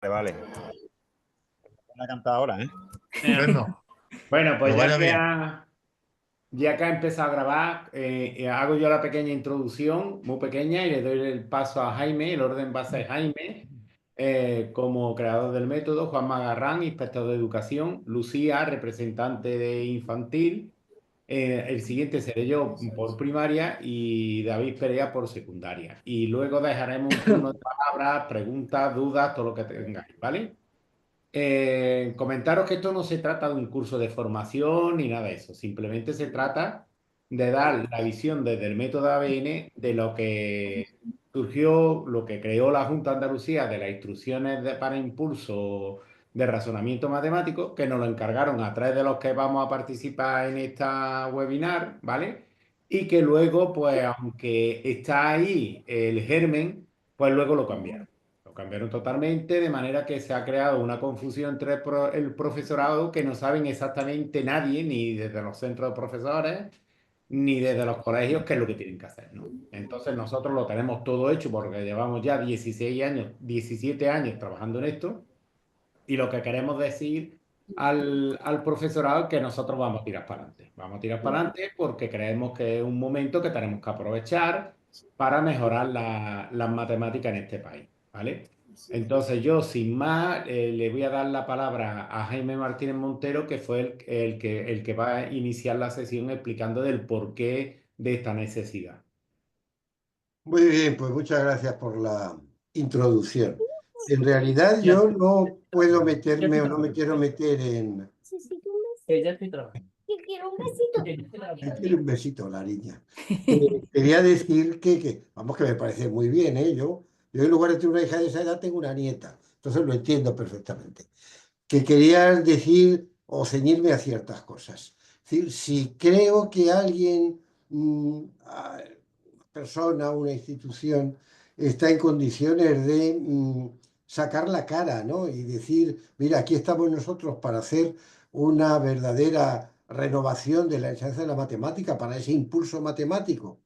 Vale. Una cantada ahora, ¿eh? Bueno, Bueno, que pues vaya bien. ya que ha empezado a grabar, hago yo la pequeña introducción, muy pequeña, y le doy el paso a Jaime, el orden va a ser Jaime, como creador del método, Juan Magarrán, inspector de educación, Lucía, representante de infantil, el siguiente seré yo por primaria y David Perea por secundaria. Y luego dejaremos un turno de palabras, preguntas, dudas, todo lo que tengáis, ¿vale? Comentaros que esto no se trata de un curso de formación ni nada de eso, simplemente se trata de dar la visión desde el método ABN de lo que surgió, lo que creó la Junta de Andalucía de las instrucciones para impulso de razonamiento matemático, que nos lo encargaron a través de los que vamos a participar en esta webinar, ¿vale? Y que luego, pues aunque está ahí el germen, pues luego lo cambiaron. Lo cambiaron totalmente, de manera que se ha creado una confusión entre el profesorado que no saben exactamente nadie, ni desde los centros de profesores, ni desde los colegios, qué es lo que tienen que hacer, ¿no? Entonces nosotros lo tenemos todo hecho porque llevamos ya 16 años, 17 años trabajando en esto y lo que queremos decir al profesorado es que nosotros vamos a tirar para adelante. Vamos a tirar para adelante porque creemos que es un momento que tenemos que aprovechar para mejorar las matemáticas en este país, ¿vale? Entonces yo, sin más, le voy a dar la palabra a Jaime Martínez Montero, que fue el que va a iniciar la sesión explicando del porqué de esta necesidad. Muy bien, pues muchas gracias por la introducción. En realidad yo no puedo meterme o no me quiero meter en... Que ya estoy trabajando. Que quiero un besito. Que yo estoy Quiero un besito, la niña. Quería decir vamos, que me parece muy bien, ¿eh? Yo en lugar de tener una hija de esa edad tengo una nieta, entonces lo entiendo perfectamente. Que quería decir o ceñirme a ciertas cosas. Es decir, si creo que alguien, persona, una institución, está en condiciones de sacar la cara, ¿no? Y decir, mira, aquí estamos nosotros para hacer una verdadera renovación de la enseñanza de la matemática, para ese impulso matemático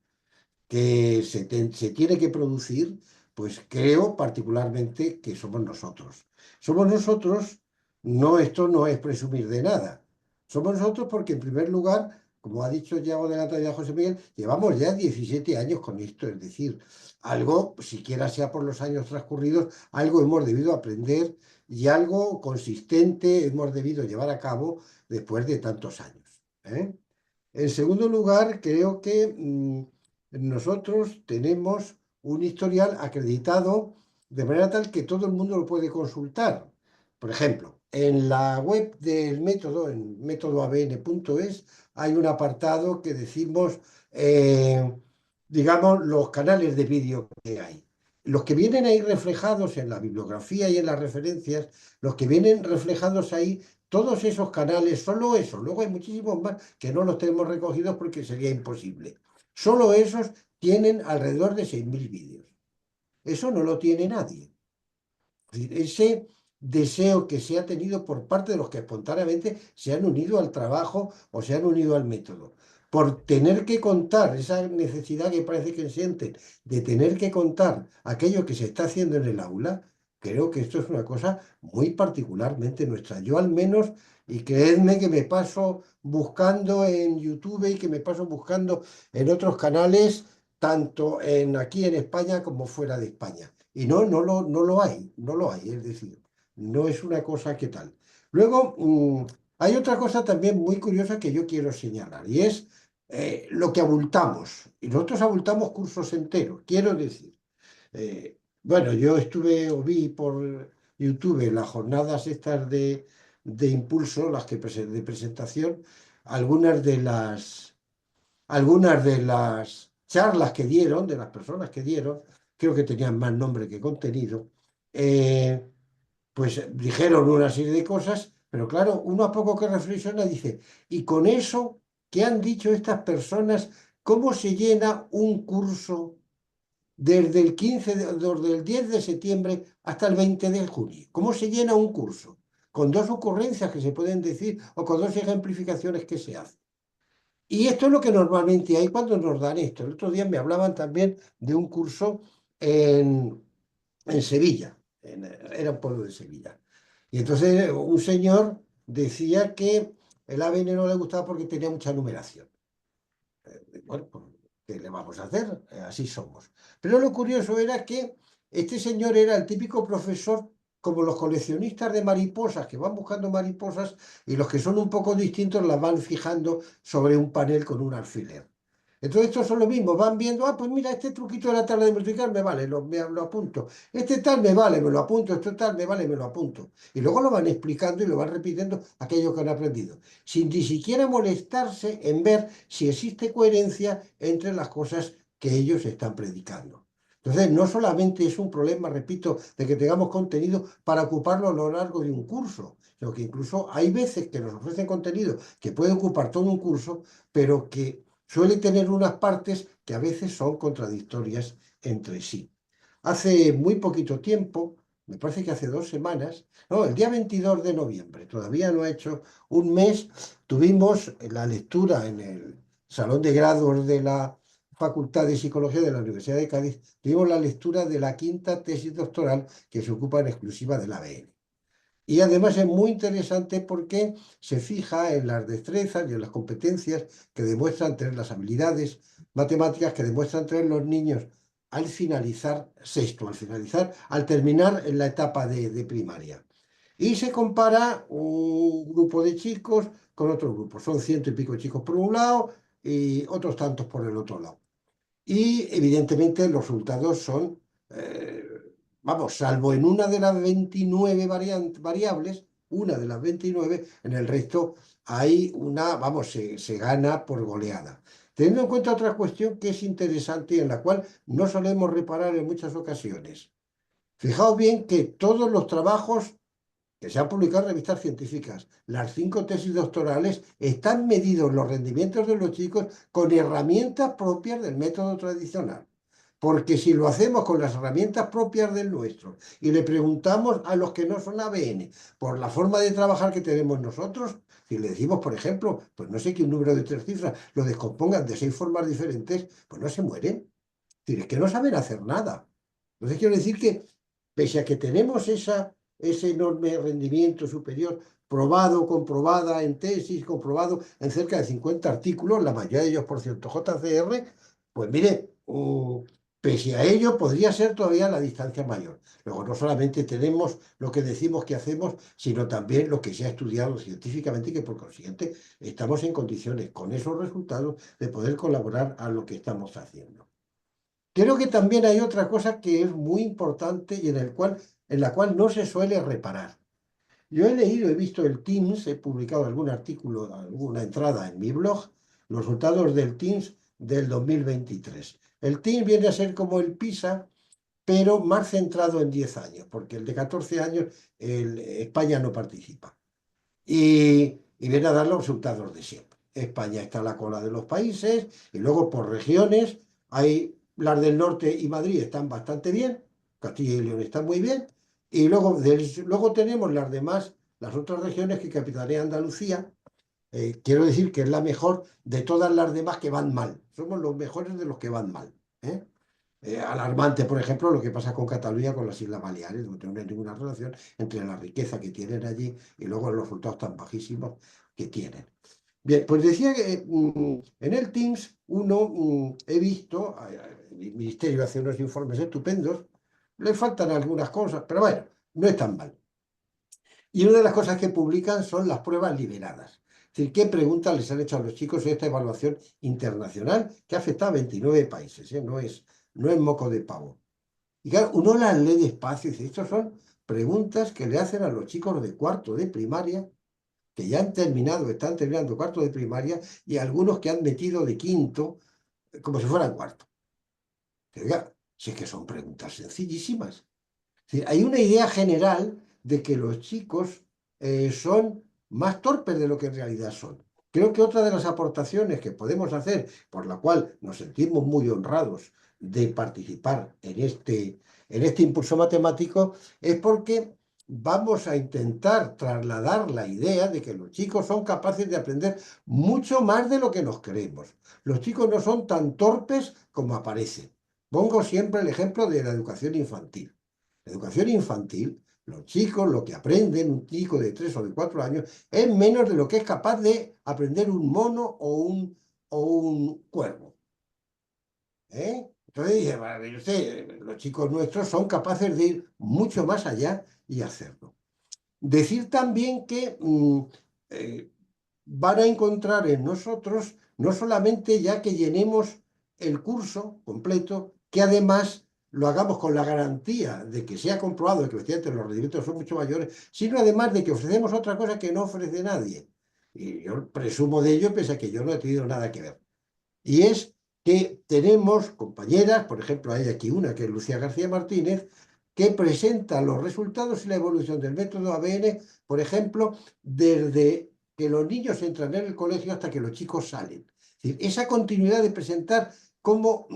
que se tiene que producir, pues creo particularmente que somos nosotros. Somos nosotros, no, esto no es presumir de nada. Somos nosotros porque, en primer lugar, como ha dicho ya o adelantado ya José Miguel, llevamos ya 17 años con esto, es decir, algo, siquiera sea por los años transcurridos, algo hemos debido aprender y algo consistente hemos debido llevar a cabo después de tantos años. ¿Eh? En segundo lugar, creo que nosotros tenemos un historial acreditado de manera tal que todo el mundo lo puede consultar. Por ejemplo, en la web del método, en métodoabn.es, hay un apartado que decimos, digamos, los canales de vídeo que hay. Los que vienen ahí reflejados en la bibliografía y en las referencias, los que vienen reflejados ahí, todos esos canales, solo eso, luego hay muchísimos más que no los tenemos recogidos porque sería imposible. Solo esos tienen alrededor de 6.000 vídeos. Eso no lo tiene nadie. Es decir, ese deseo que se ha tenido por parte de los que espontáneamente se han unido al trabajo o se han unido al método, por tener que contar esa necesidad que parece que sienten de tener que contar aquello que se está haciendo en el aula, creo que esto es una cosa muy particularmente nuestra. Yo al menos, y creedme que me paso buscando en YouTube y que me paso buscando en otros canales, tanto aquí en España como fuera de España. Y no lo hay, no lo hay, es decir, no es una cosa que tal. Luego, hay otra cosa también muy curiosa que yo quiero señalar, y es lo que abultamos. Y nosotros abultamos cursos enteros, quiero decir. Bueno, yo estuve o vi por YouTube las jornadas estas de impulso, las que de presentación, algunas de las algunas de las charlas que dieron, de las personas que dieron, creo que tenían más nombre que contenido, eh, pues dijeron una serie de cosas, pero claro, uno a poco que reflexiona dice, y con eso que han dicho estas personas, ¿cómo se llena un curso desde desde el 10 de septiembre hasta el 20 de junio? ¿Cómo se llena un curso? Con dos ocurrencias que se pueden decir o con dos ejemplificaciones que se hacen. Y esto es lo que normalmente hay cuando nos dan esto. El otro día me hablaban también de un curso en Sevilla. era un pueblo de Sevilla. Y entonces un señor decía que el ABN no le gustaba porque tenía mucha numeración. Bueno, pues, ¿qué le vamos a hacer? Así somos. Pero lo curioso era que este señor era el típico profesor como los coleccionistas de mariposas, que van buscando mariposas y los que son un poco distintos las van fijando sobre un panel con un alfiler. Entonces estos son lo mismo, van viendo, pues mira, este truquito de la tabla de multiplicar me vale, lo apunto. Este tal me vale, me lo apunto, este tal me vale, me lo apunto. Y luego lo van explicando y lo van repitiendo aquello que han aprendido, sin ni siquiera molestarse en ver si existe coherencia entre las cosas que ellos están predicando. Entonces, no solamente es un problema, repito, de que tengamos contenido para ocuparlo a lo largo de un curso, sino que incluso hay veces que nos ofrecen contenido que puede ocupar todo un curso, pero que suele tener unas partes que a veces son contradictorias entre sí. Hace muy poquito tiempo, me parece que hace 2 semanas, no, el día 22 de noviembre, todavía no ha hecho un mes, tuvimos la lectura en el Salón de Grados de la Facultad de Psicología de la Universidad de Cádiz, tuvimos la lectura de la 5ª tesis doctoral que se ocupa en exclusiva del ABN. Y además es muy interesante porque se fija en las destrezas y en las competencias que demuestran tener las habilidades matemáticas que demuestran tener los niños al finalizar sexto, al terminar en la etapa de primaria. Y se compara un grupo de chicos con otro grupo. Son 100 y pico chicos por un lado y otros tantos por el otro lado. Y evidentemente los resultados son, vamos, salvo en una de las 29 variables, una de las 29, en el resto hay una, vamos, se gana por goleada. Teniendo en cuenta otra cuestión que es interesante y en la cual no solemos reparar en muchas ocasiones. Fijaos bien que todos los trabajos que se han publicado en revistas científicas, las 5 tesis doctorales, están medidos los rendimientos de los chicos con herramientas propias del método tradicional. Porque si lo hacemos con las herramientas propias del nuestro y le preguntamos a los que no son ABN por la forma de trabajar que tenemos nosotros, si le decimos, por ejemplo, pues no sé qué un número de 3 cifras lo descompongan de 6 formas diferentes, pues no se mueren. Es decir, es que no saben hacer nada. Entonces quiero decir que, pese a que tenemos ese enorme rendimiento superior, probado, comprobada en tesis, comprobado en cerca de 50 artículos, la mayoría de ellos, por cierto, JCR, pues mire, pese a ello, podría ser todavía la distancia mayor. Luego, no solamente tenemos lo que decimos que hacemos, sino también lo que se ha estudiado científicamente y que, por consiguiente, estamos en condiciones, con esos resultados, de poder colaborar a lo que estamos haciendo. Creo que también hay otra cosa que es muy importante y en la cual no se suele reparar. Yo he leído, he visto el TIMSS, he publicado algún artículo, alguna entrada en mi blog, los resultados del TIMSS del 2023. El TIMSS viene a ser como el PISA, pero más centrado en 10 años, porque el de 14 años España no participa. Y viene a dar los resultados de siempre. España está a la cola de los países y luego por regiones hay las del norte y Madrid están bastante bien, Castilla y León están muy bien, y luego tenemos las demás, las otras regiones que capitanea Andalucía. Quiero decir que es la mejor de todas las demás que van mal. Somos los mejores de los que van mal. Alarmante, por ejemplo, lo que pasa con Cataluña, con las Islas Baleares, donde no hay ninguna relación entre la riqueza que tienen allí y luego los resultados tan bajísimos que tienen. Bien, pues decía que en el TIMSS he visto, el Ministerio hace unos informes estupendos, le faltan algunas cosas, pero bueno, no es tan mal. Y una de las cosas que publican son las pruebas liberadas. Es decir, qué preguntas les han hecho a los chicos en esta evaluación internacional que afecta a 29 países, no es moco de pavo. Y claro, uno las lee despacio y dice, estas son preguntas que le hacen a los chicos de cuarto de primaria, que ya están terminando cuarto de primaria, y algunos que han metido de quinto, como si fueran cuarto. Oiga, si es que son preguntas sencillísimas. Es decir, hay una idea general de que los chicos son más torpes de lo que en realidad son. Creo que otra de las aportaciones que podemos hacer, por la cual nos sentimos muy honrados de participar en este impulso matemático, es porque vamos a intentar trasladar la idea de que los chicos son capaces de aprender mucho más de lo que nos creemos. Los chicos no son tan torpes como aparecen. Pongo siempre el ejemplo de la educación infantil. La educación infantil, los chicos, lo que aprenden, un chico de 3 o de 4 años, es menos de lo que es capaz de aprender un mono o un cuervo. Entonces dice, "Vale, usted, los chicos nuestros son capaces de ir mucho más allá y hacerlo". Decir también que van a encontrar en nosotros no solamente ya que llenemos el curso completo, que además lo hagamos con la garantía de que sea comprobado que efectivamente los rendimientos son mucho mayores, sino además de que ofrecemos otra cosa que no ofrece nadie. Y yo presumo de ello, pese a que yo no he tenido nada que ver. Y es que tenemos compañeras, por ejemplo, hay aquí una que es Lucía García Martínez, que presenta los resultados y la evolución del método ABN, por ejemplo, desde que los niños entran en el colegio hasta que los chicos salen. Es decir, esa continuidad de presentar cómo,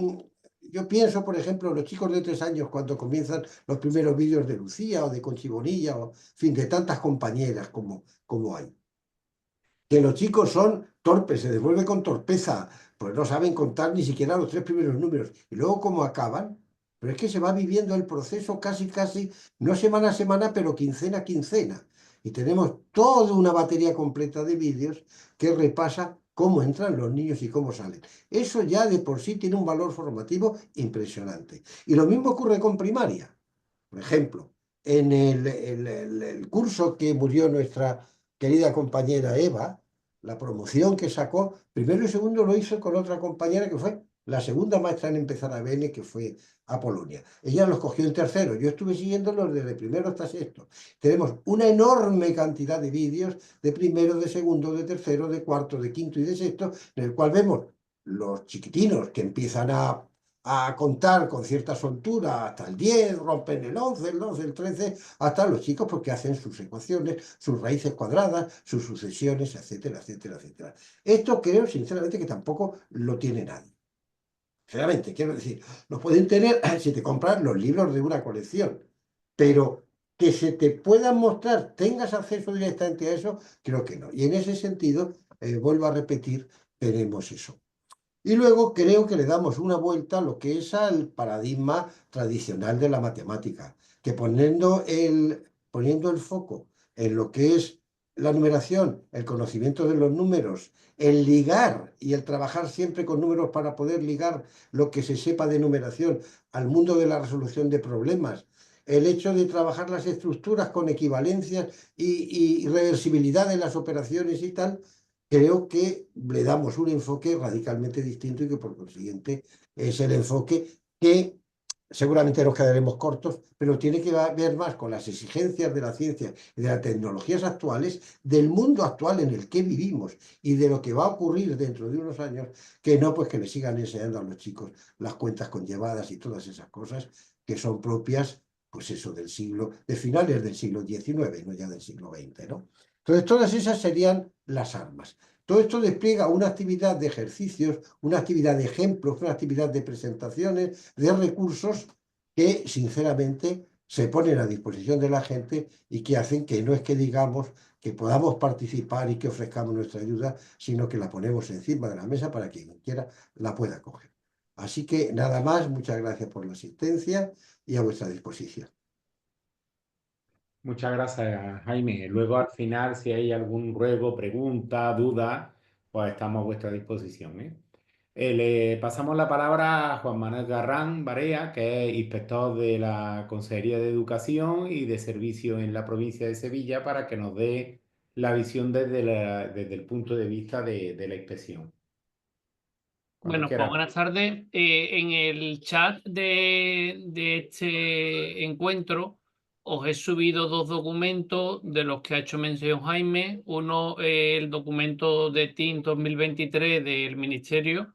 yo pienso, por ejemplo, los chicos de 3 años cuando comienzan los primeros vídeos de Lucía o de Conchi Bonilla, o, en fin, de tantas compañeras como hay. Que los chicos son torpes, se devuelve con torpeza, pues no saben contar ni siquiera los 3 primeros números. Y luego, ¿cómo acaban? Pero es que se va viviendo el proceso casi, no semana a semana, pero quincena a quincena. Y tenemos toda una batería completa de vídeos que repasa cómo entran los niños y cómo salen. Eso ya de por sí tiene un valor formativo impresionante. Y lo mismo ocurre con primaria. Por ejemplo, en el curso que murió nuestra querida compañera Eva, la promoción que sacó, primero y segundo lo hizo con otra compañera que fue la segunda maestra en empezar a BN, que fue a Polonia. Ella los cogió en tercero, yo estuve siguiéndolos desde primero hasta sexto. Tenemos una enorme cantidad de vídeos de primero, de segundo, de tercero, de cuarto, de quinto y de sexto, en el cual vemos los chiquitinos que empiezan a contar con cierta soltura hasta el 10, rompen el 11, el 12, el 13, hasta los chicos porque hacen sus ecuaciones, sus raíces cuadradas, sus sucesiones, etcétera, etcétera, etcétera. Esto creo sinceramente que tampoco lo tiene nadie. Sinceramente, quiero decir, lo pueden tener si te compras los libros de una colección, pero que se te puedan mostrar, tengas acceso directamente a eso, creo que no. Y en ese sentido, vuelvo a repetir, tenemos eso. Y luego creo que le damos una vuelta a lo que es al paradigma tradicional de la matemática, que poniendo el foco en lo que es la numeración, el conocimiento de los números, el ligar y el trabajar siempre con números para poder ligar lo que se sepa de numeración al mundo de la resolución de problemas, el hecho de trabajar las estructuras con equivalencias y reversibilidad de las operaciones y tal, creo que le damos un enfoque radicalmente distinto y que por consiguiente es el enfoque que seguramente nos quedaremos cortos, pero tiene que ver más con las exigencias de la ciencia y de las tecnologías actuales, del mundo actual en el que vivimos y de lo que va a ocurrir dentro de unos años, que no pues que le sigan enseñando a los chicos las cuentas conllevadas y todas esas cosas que son propias, pues eso, de finales del siglo XIX, no ya del siglo XX, ¿no? Entonces, todas esas serían las armas. Todo esto despliega una actividad de ejercicios, una actividad de ejemplos, una actividad de presentaciones, de recursos que, sinceramente, se ponen a disposición de la gente y que hacen que no es que digamos que podamos participar y que ofrezcamos nuestra ayuda, sino que la ponemos encima de la mesa para que quien quiera la pueda coger. Así que nada más, muchas gracias por la asistencia y a vuestra disposición. Muchas gracias, Jaime. Luego, al final, si hay algún ruego, pregunta, duda, pues estamos a vuestra disposición, ¿eh? Le pasamos la palabra a Juan Manuel Garrán Barea, que es inspector de la Consejería de Educación y de Servicio en la provincia de Sevilla, para que nos dé la visión desde el punto de vista de la inspección. Cuando Bueno, pues quiera. buenas tardes. En el chat de este encuentro os he subido 2 documentos de los que ha hecho mención Jaime. Uno, el documento de TIN 2023 del Ministerio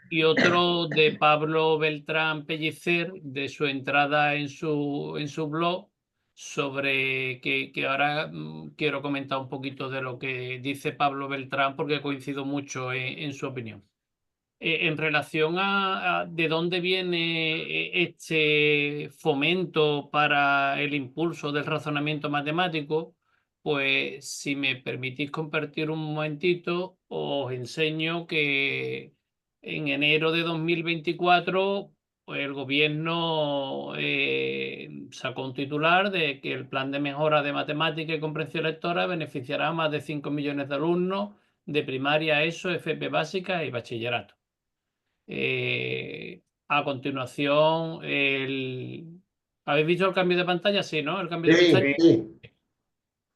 y otro de Pablo Beltrán Pellicer, de su entrada en su blog, sobre que ahora quiero comentar un poquito de lo que dice Pablo Beltrán, porque coincido mucho en su opinión. En relación a de dónde viene este fomento para el impulso del razonamiento matemático, pues si me permitís compartir un momentito, os enseño que en enero de 2024 el gobierno sacó un titular de que el plan de mejora de matemática y comprensión lectora beneficiará a más de 5 millones de alumnos de primaria, ESO, FP básica y bachillerato. A continuación, ¿habéis visto el cambio de pantalla? Sí, ¿no? El cambio de Sí, pestaña. sí.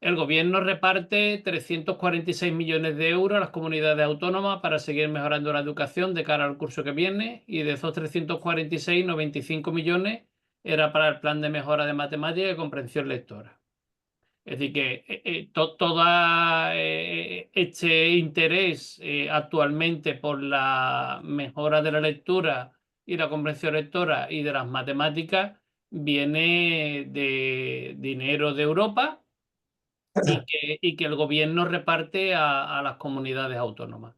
El gobierno reparte 346 millones de euros a las comunidades autónomas para seguir mejorando la educación de cara al curso que viene, y de esos 346, 95 millones era para el plan de mejora de matemática y comprensión lectora. Es decir, que todo este interés actualmente por la mejora de la lectura y la comprensión lectora y de las matemáticas viene de dinero de Europa y que el gobierno reparte a las comunidades autónomas.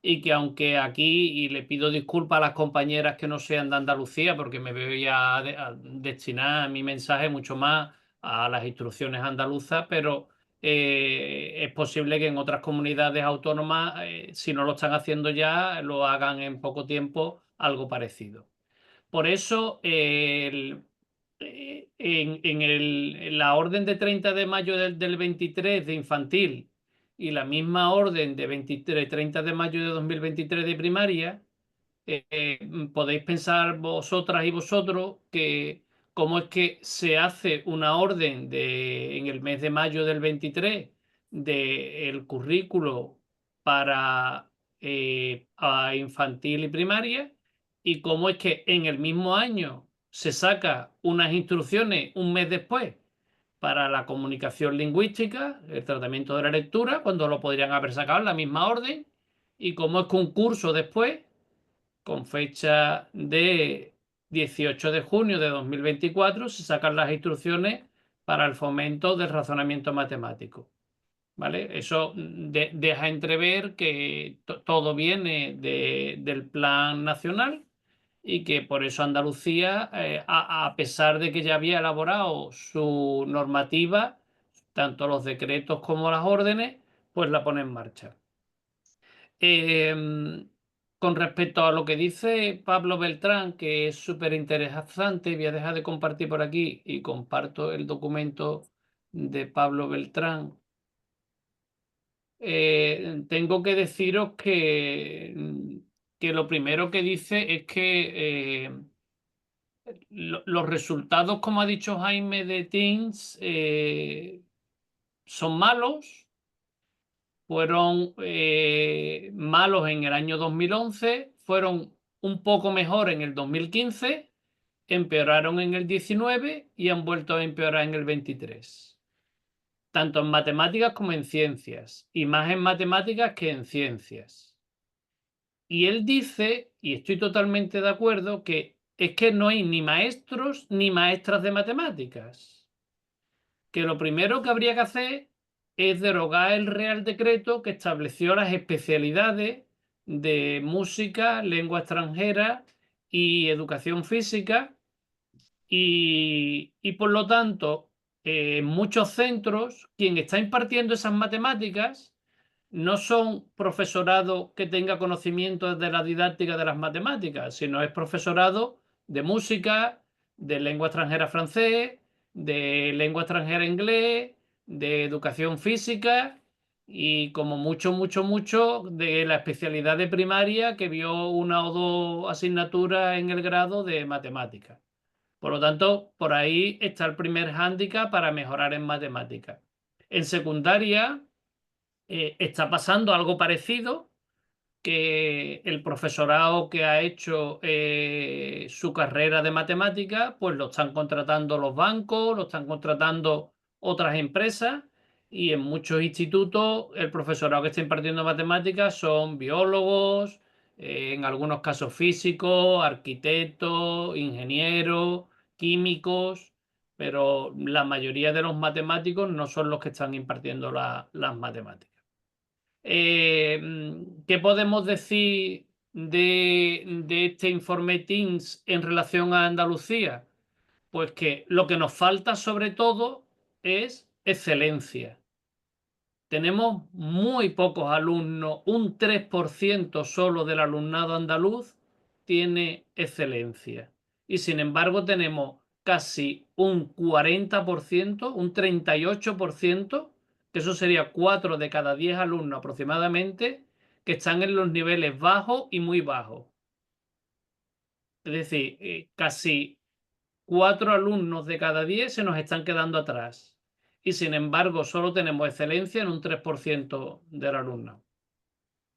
Y que aunque aquí, y le pido disculpas a las compañeras que no sean de Andalucía, porque me voy a destinar mi mensaje mucho más a las instrucciones andaluzas, pero es posible que en otras comunidades autónomas, si no lo están haciendo ya, lo hagan en poco tiempo algo parecido. Por eso, en la orden de 30 de mayo del 23 de infantil y la misma orden de 30 de mayo de 2023 de primaria, podéis pensar vosotras y vosotros que cómo es que se hace una orden en el mes de mayo del 23 del currículo para a infantil y primaria, y cómo es que en el mismo año se saca unas instrucciones un mes después para la comunicación lingüística, el tratamiento de la lectura, cuando lo podrían haber sacado en la misma orden, y cómo es que un curso después, con fecha de 18 de junio de 2024, se sacan las instrucciones para el fomento del razonamiento matemático. ¿Vale? Eso deja entrever que todo viene del plan nacional, y que por eso Andalucía, a pesar de que ya había elaborado su normativa, tanto los decretos como las órdenes, pues la pone en marcha. Con respecto a lo que dice Pablo Beltrán, que es súper interesante, voy a dejar de compartir por aquí y comparto el documento de Pablo Beltrán. Tengo que deciros que lo primero que dice es que los resultados, como ha dicho Jaime, de Teams son malos. Fueron malos en el año 2011, fueron un poco mejor en el 2015, empeoraron en el 19 y han vuelto a empeorar en el 23. Tanto en matemáticas como en ciencias, y más en matemáticas que en ciencias. Y él dice, y estoy totalmente de acuerdo, que es que no hay ni maestros ni maestras de matemáticas. Que lo primero que habría que hacer es derogar el Real Decreto que estableció las especialidades de música, lengua extranjera y educación física, y por lo tanto, en muchos centros, quien está impartiendo esas matemáticas no son profesorado que tenga conocimientos de la didáctica de las matemáticas, sino es profesorado de música, de lengua extranjera francés, de lengua extranjera inglés, de educación física y como mucho de la especialidad de primaria que vio una o dos asignaturas en el grado de matemáticas. Por lo tanto, por ahí está el primer hándicap para mejorar en matemáticas. En secundaria está pasando algo parecido, que el profesorado que ha hecho su carrera de matemática, pues lo están contratando los bancos, lo están contratando otras empresas, y en muchos institutos el profesorado que está impartiendo matemáticas son biólogos, en algunos casos físicos, arquitectos, ingenieros, químicos, pero la mayoría de los matemáticos no son los que están impartiendo las matemáticas. ¿Qué podemos decir de este informe Teams en relación a Andalucía? Pues que lo que nos falta sobre todo es excelencia. Tenemos muy pocos alumnos, un 3% solo del alumnado andaluz tiene excelencia. y sin embargo tenemos casi un 40%, un 38%, que eso sería 4 de cada 10 alumnos aproximadamente, que están en los niveles bajos y muy bajos. Es decir, casi 4 alumnos de cada 10 se nos están quedando atrás. Y sin embargo, solo tenemos excelencia en un 3% del alumnado.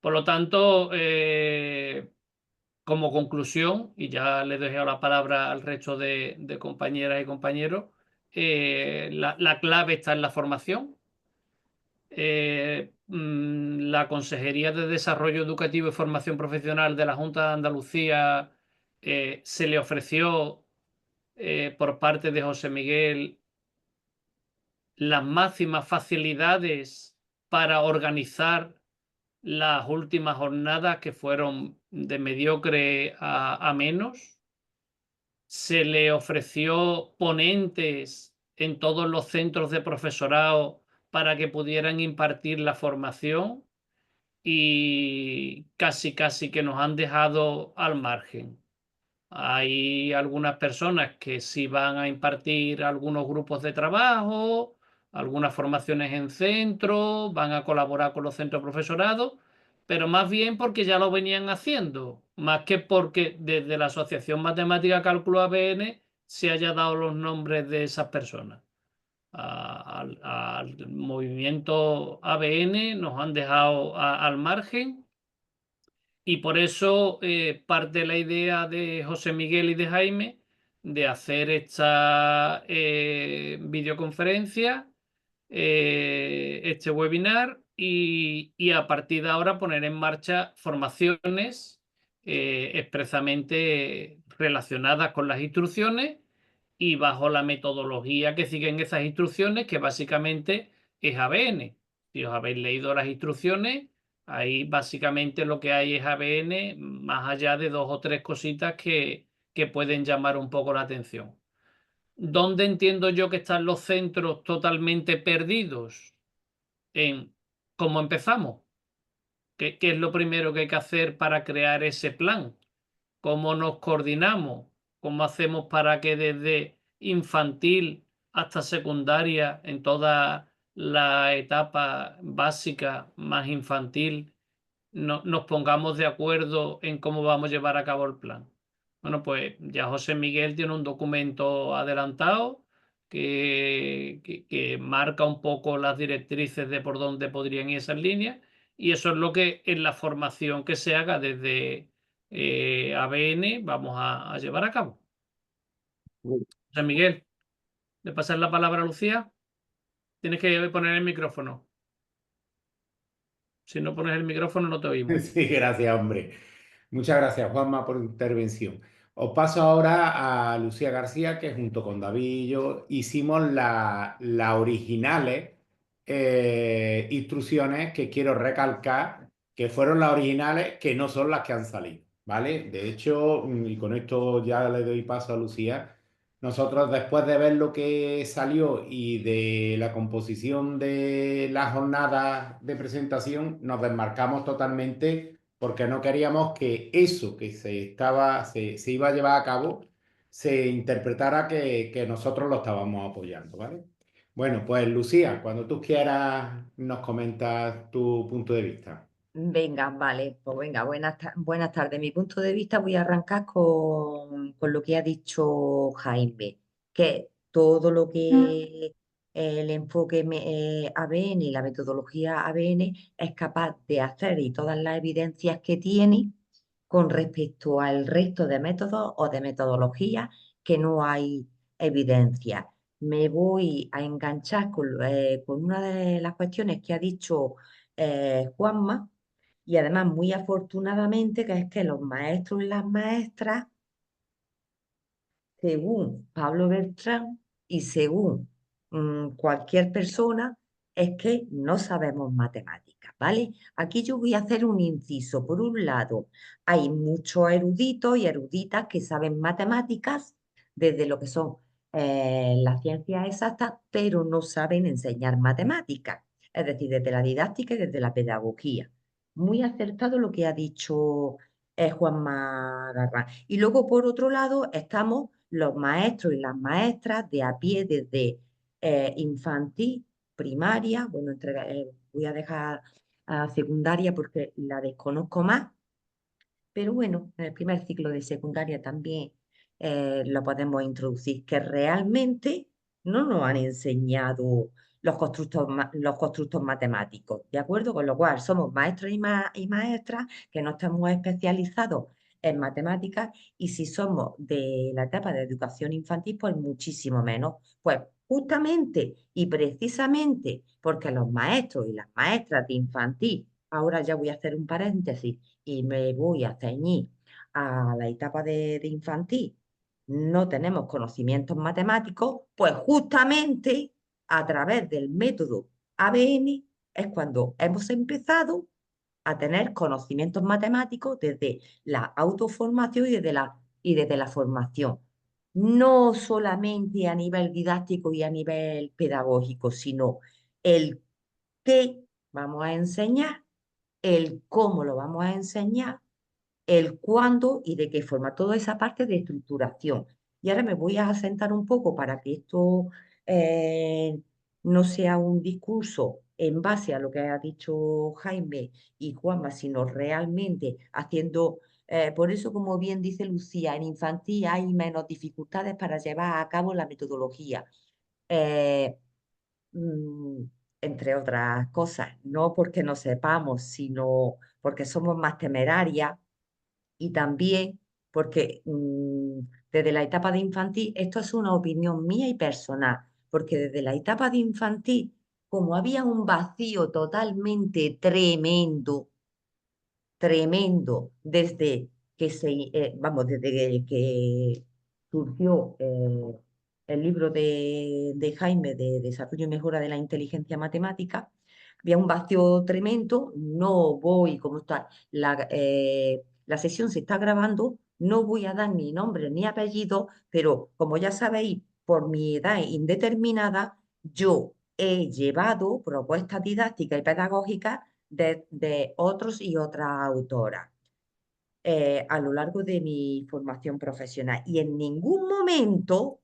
Por lo tanto, como conclusión, y ya le dejo la palabra al resto de compañeras y compañeros, la clave está en la formación. La Consejería de Desarrollo Educativo y Formación Profesional de la Junta de Andalucía se le ofreció por parte de José Miguel las máximas facilidades para organizar las últimas jornadas, que fueron de mediocre a menos. Se le ofreció ponentes en todos los centros de profesorado para que pudieran impartir la formación, y casi que nos han dejado al margen. Hay algunas personas que sí van a impartir algunos grupos de trabajo, algunas formaciones en centro, van a colaborar con los centros de profesorado, pero más bien porque ya lo venían haciendo, más que porque desde la Asociación Matemática Cálculo ABN se haya dado los nombres de esas personas. Al movimiento ABN nos han dejado al margen, y por eso parte la idea de José Miguel y de Jaime de hacer esta videoconferencia, este webinar, y a partir de ahora poner en marcha formaciones expresamente relacionadas con las instrucciones y bajo la metodología que siguen esas instrucciones, que básicamente es ABN. Si os habéis leído las instrucciones, ahí básicamente lo que hay es ABN, más allá de 2 o 3 cositas que pueden llamar un poco la atención. ¿Dónde entiendo yo que están los centros totalmente perdidos? En cómo empezamos. ¿Qué es lo primero que hay que hacer para crear ese plan? ¿Cómo nos coordinamos? ¿Cómo hacemos para que desde infantil hasta secundaria, en toda la etapa básica más infantil, nos pongamos de acuerdo en cómo vamos a llevar a cabo el plan? Bueno, pues ya José Miguel tiene un documento adelantado que marca un poco las directrices de por dónde podrían ir esas líneas, y eso es lo que en la formación que se haga desde ABN vamos a llevar a cabo. José Miguel, ¿le pasas la palabra a Lucía? Tienes que poner el micrófono. Si no pones el micrófono no te oímos. Sí, gracias, hombre. Muchas gracias, Juanma, por tu intervención. Os paso ahora a Lucía García, que junto con David y yo hicimos las originales instrucciones, que quiero recalcar que fueron las originales, que no son las que han salido, ¿vale? De hecho, y con esto ya le doy paso a Lucía, nosotros, después de ver lo que salió y de la composición de las jornadas de presentación, nos desmarcamos totalmente, porque no queríamos que eso que se iba a llevar a cabo se interpretara que nosotros lo estábamos apoyando, ¿vale? Bueno, pues Lucía, cuando tú quieras nos comentas tu punto de vista. Venga, vale, pues venga, buenas tardes. Mi punto de vista, voy a arrancar con lo que ha dicho Jaime, que todo lo que el enfoque ABN y la metodología ABN es capaz de hacer, y todas las evidencias que tiene con respecto al resto de métodos o de metodologías que no hay evidencia. Me voy a enganchar con una de las cuestiones que ha dicho Juanma, y además muy afortunadamente, que es que los maestros y las maestras, según Pablo Bertrán y según cualquier persona, es que no sabemos matemáticas, ¿vale? Aquí yo voy a hacer un inciso. Por un lado, hay muchos eruditos y eruditas que saben matemáticas desde lo que son las ciencias exactas, pero no saben enseñar matemáticas, es decir, desde la didáctica y desde la pedagogía. Muy acertado lo que ha dicho es Juanma Garrán. Y luego, por otro lado, estamos los maestros y las maestras de a pie desde infantil, primaria, bueno, voy a dejar a secundaria porque la desconozco más, pero bueno, en el primer ciclo de secundaria también lo podemos introducir, que realmente no nos han enseñado los constructos matemáticos, ¿de acuerdo? Con lo cual somos maestros y maestras que no estamos especializados en matemáticas, y si somos de la etapa de educación infantil, pues muchísimo menos. Pues justamente y precisamente porque los maestros y las maestras de infantil, ahora ya voy a hacer un paréntesis y me voy a ceñir a la etapa de infantil, no tenemos conocimientos matemáticos, pues justamente a través del método ABN es cuando hemos empezado a tener conocimientos matemáticos desde la autoformación y desde la formación. No solamente a nivel didáctico y a nivel pedagógico, sino el qué vamos a enseñar, el cómo lo vamos a enseñar, el cuándo y de qué forma, toda esa parte de estructuración. Y ahora me voy a asentar un poco para que esto no sea un discurso en base a lo que ha dicho Jaime y Juanma, sino realmente haciendo, por eso, como bien dice Lucía, en infantil hay menos dificultades para llevar a cabo la metodología. Eh, mm, Entre otras cosas, no porque no sepamos, sino porque somos más temerarias, y también porque desde la etapa de infantil, esto es una opinión mía y personal, porque desde la etapa de infantil, como había un vacío totalmente tremendo, tremendo, desde que surgió el libro de Jaime de Desarrollo y Mejora de la Inteligencia Matemática, había un vacío tremendo. No voy, como está, la sesión se está grabando, no voy a dar ni nombre ni apellido, pero como ya sabéis, por mi edad indeterminada, yo he llevado propuestas didácticas y pedagógicas de otros y otras autoras a lo largo de mi formación profesional. Y en ningún momento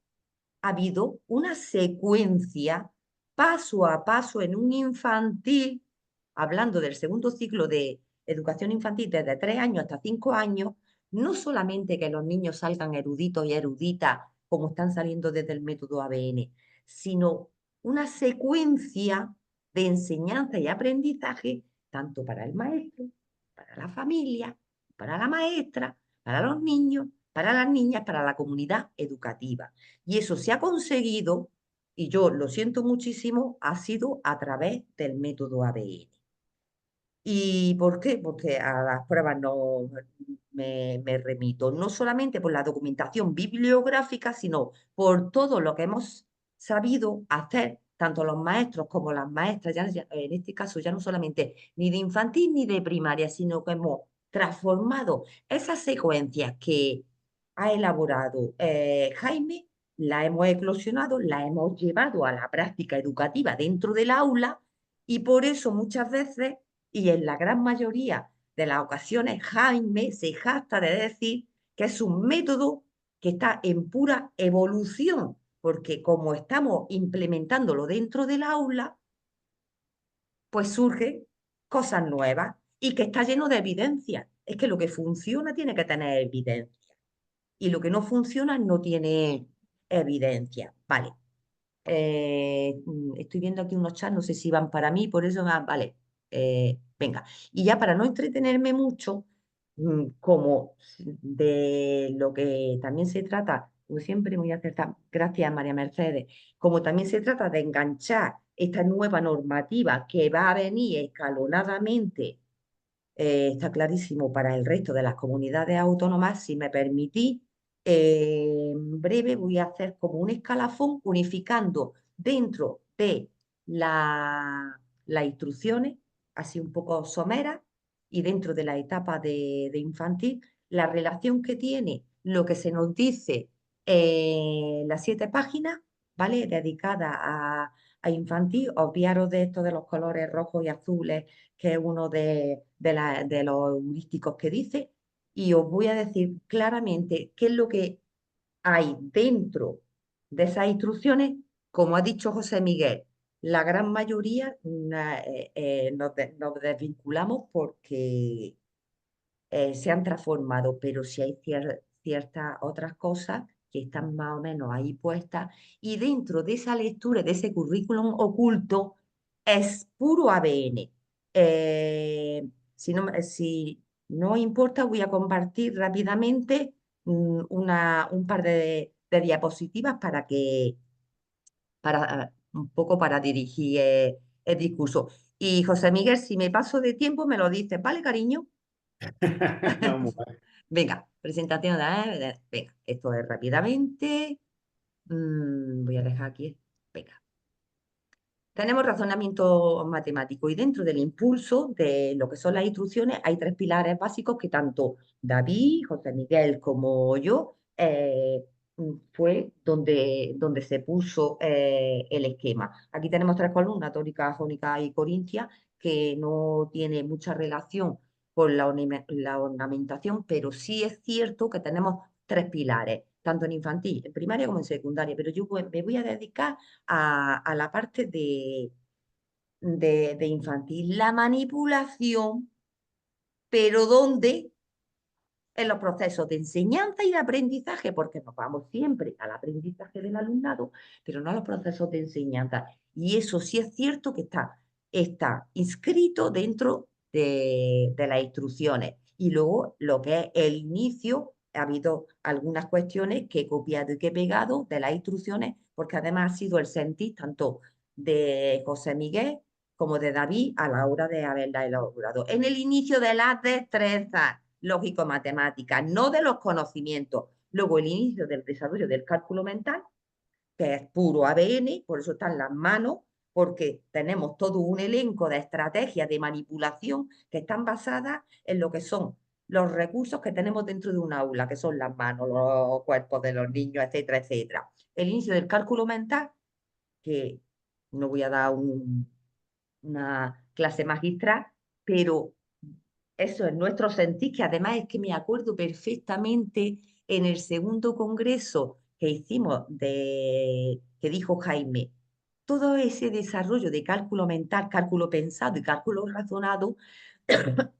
ha habido una secuencia paso a paso en un infantil, hablando del segundo ciclo de educación infantil desde 3 años hasta 5 años, no solamente que los niños salgan eruditos y eruditas como están saliendo desde el método ABN, sino una secuencia de enseñanza y aprendizaje tanto para el maestro, para la familia, para la maestra, para los niños, para las niñas, para la comunidad educativa. Y eso se ha conseguido, y yo lo siento muchísimo, ha sido a través del método ABN. ¿Y por qué? Porque a las pruebas no me remito, no solamente por la documentación bibliográfica, sino por todo lo que hemos sabido hacer, tanto los maestros como las maestras, en este caso ya no solamente ni de infantil ni de primaria, sino que hemos transformado esas secuencias que ha elaborado Jaime, la hemos eclosionado, la hemos llevado a la práctica educativa dentro del aula, y por eso muchas veces, y en la gran mayoría de las ocasiones, Jaime se jacta de decir que es un método que está en pura evolución, porque como estamos implementándolo dentro del aula, pues surgen cosas nuevas y que está lleno de evidencia. Es que lo que funciona tiene que tener evidencia y lo que no funciona no tiene evidencia. Vale. Estoy viendo aquí unos chats, no sé si van para mí, por eso, vale, venga. Y ya para no entretenerme mucho, como de lo que también se trata, como siempre muy acertada, gracias María Mercedes, como también se trata de enganchar esta nueva normativa que va a venir escalonadamente, está clarísimo, para el resto de las comunidades autónomas, si me permitís, en breve voy a hacer como un escalafón unificando dentro de las instrucciones, así un poco someras, y dentro de la etapa de infantil, la relación que tiene lo que se nos dice las 7 páginas, ¿vale? Dedicadas a infantil. Obviaros de esto de los colores rojos y azules, que es uno de los heurísticos que dice, y os voy a decir claramente qué es lo que hay dentro de esas instrucciones, como ha dicho José Miguel. La gran mayoría nos desvinculamos porque se han transformado, pero sí hay ciertas otras cosas que están más o menos ahí puestas, y dentro de esa lectura, de ese currículum oculto, es puro ABN. Si no importa, voy a compartir rápidamente un par de diapositivas un poco para dirigir el discurso. Y José Miguel, si me paso de tiempo, me lo dices, ¿vale, cariño? Vamos a ver. Venga, presentación. Venga, esto es rápidamente. Voy a dejar aquí. Venga. Tenemos razonamiento matemático y dentro del impulso de lo que son las instrucciones hay tres pilares básicos que tanto David, José Miguel como yo fue donde se puso el esquema. Aquí tenemos tres columnas, tórica, jónica y corintia, que no tiene mucha relación con la ornamentación, pero sí es cierto que tenemos tres pilares, tanto en infantil, en primaria como en secundaria, pero yo me voy a dedicar a la parte de infantil, la manipulación, pero ¿dónde? En los procesos de enseñanza y de aprendizaje, porque nos vamos siempre al aprendizaje del alumnado, pero no a los procesos de enseñanza. Y eso sí es cierto que está inscrito dentro de las instrucciones. Y luego lo que es el inicio, ha habido algunas cuestiones que he copiado y que he pegado de las instrucciones, porque además ha sido el sentir tanto de José Miguel como de David a la hora de haberla elaborado. En el inicio de las destrezas lógico-matemáticas, no de los conocimientos. Luego el inicio del desarrollo del cálculo mental, que es puro ABN, por eso están las manos, porque tenemos todo un elenco de estrategias de manipulación que están basadas en lo que son los recursos que tenemos dentro de un aula, que son las manos, los cuerpos de los niños, etcétera, etcétera. El inicio del cálculo mental, que no voy a dar una clase magistral, pero eso es nuestro sentir, que además es que me acuerdo perfectamente en el segundo congreso que hicimos, que dijo Jaime, todo ese desarrollo de cálculo mental, cálculo pensado y cálculo razonado,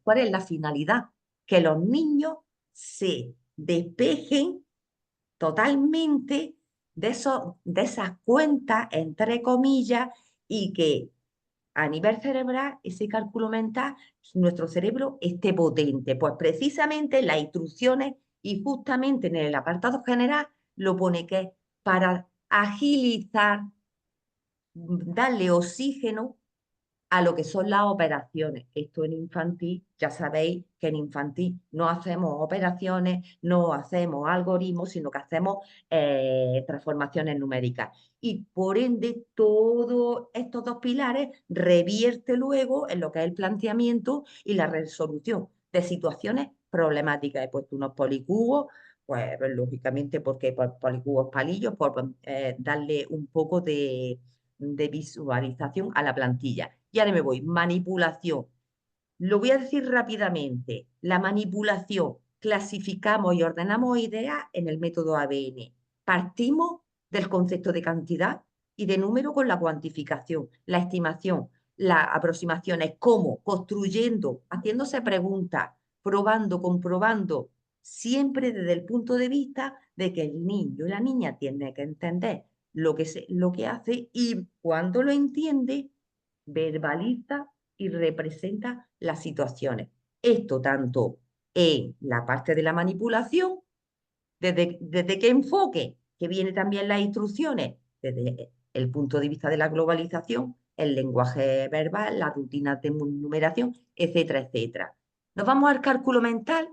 ¿cuál es la finalidad? Que los niños se despejen totalmente de esas cuentas, entre comillas, y que a nivel cerebral, ese cálculo mental, nuestro cerebro esté potente. Pues precisamente las instrucciones y justamente en el apartado general lo pone que es para agilizar, darle oxígeno a lo que son las operaciones. Esto en infantil, ya sabéis que en infantil no hacemos operaciones, no hacemos algoritmos, sino que hacemos transformaciones numéricas. Y por ende, todos estos dos pilares revierte luego en lo que es el planteamiento y la resolución de situaciones problemáticas. He puesto unos policubos, pues lógicamente porque policubos palillos, por darle un poco de visualización a la plantilla. Y ahora me voy, manipulación. Lo voy a decir rápidamente. La manipulación, clasificamos y ordenamos ideas en el método ABN. Partimos del concepto de cantidad y de número con la cuantificación, la estimación, las aproximaciones, cómo, construyendo, haciéndose preguntas, probando, comprobando, siempre desde el punto de vista de que el niño y la niña tienen que entender lo que hace, y cuando lo entiende, verbaliza y representa las situaciones. Esto tanto en la parte de la manipulación, desde qué enfoque, que viene también las instrucciones, desde el punto de vista de la globalización, el lenguaje verbal, las rutinas de numeración, etcétera, etcétera. Nos vamos al cálculo mental,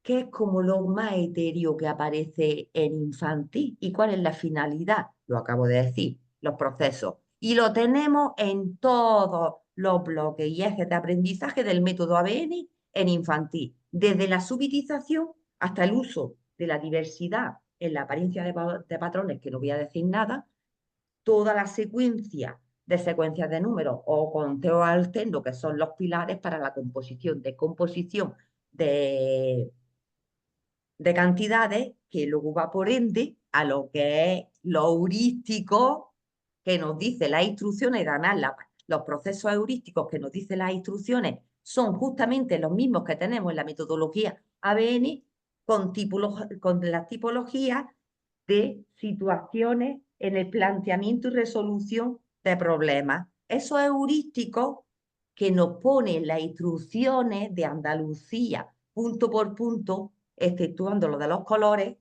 que es como lo más etéreo que aparece en infantil. ¿Y cuál es la finalidad? Lo acabo de decir, los procesos. Y lo tenemos en todos los bloques y ejes de aprendizaje del método ABN en infantil, desde la subitización hasta el uso de la diversidad en la apariencia de patrones, que no voy a decir nada, toda la secuencia de secuencias de números o conteo alterno, que son los pilares para la composición, descomposición de, de cantidades que luego va por ende a lo que es lo heurístico que nos dice las instrucciones, además los procesos heurísticos que nos dicen las instrucciones son justamente los mismos que tenemos en la metodología ABN con las tipologías de situaciones en el planteamiento y resolución de problemas. Esos heurísticos que nos ponen las instrucciones de Andalucía punto por punto, exceptuando lo de los colores,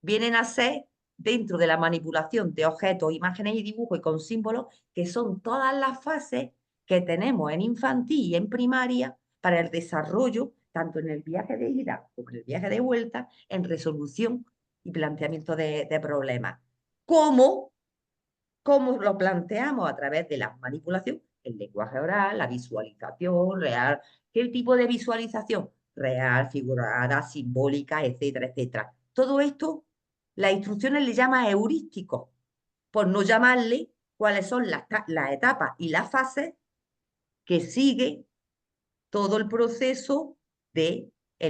vienen a ser dentro de la manipulación de objetos, imágenes y dibujos y con símbolos, que son todas las fases que tenemos en infantil y en primaria para el desarrollo, tanto en el viaje de ida como en el viaje de vuelta, en resolución y planteamiento de problemas. ¿Cómo lo planteamos a través de la manipulación? El lenguaje oral, la visualización real. ¿Qué tipo de visualización? Real, figurada, simbólica, etcétera, etcétera. Todo esto, las instrucciones le llaman heurísticos, por no llamarle cuáles son las etapas y las fases que sigue todo el proceso del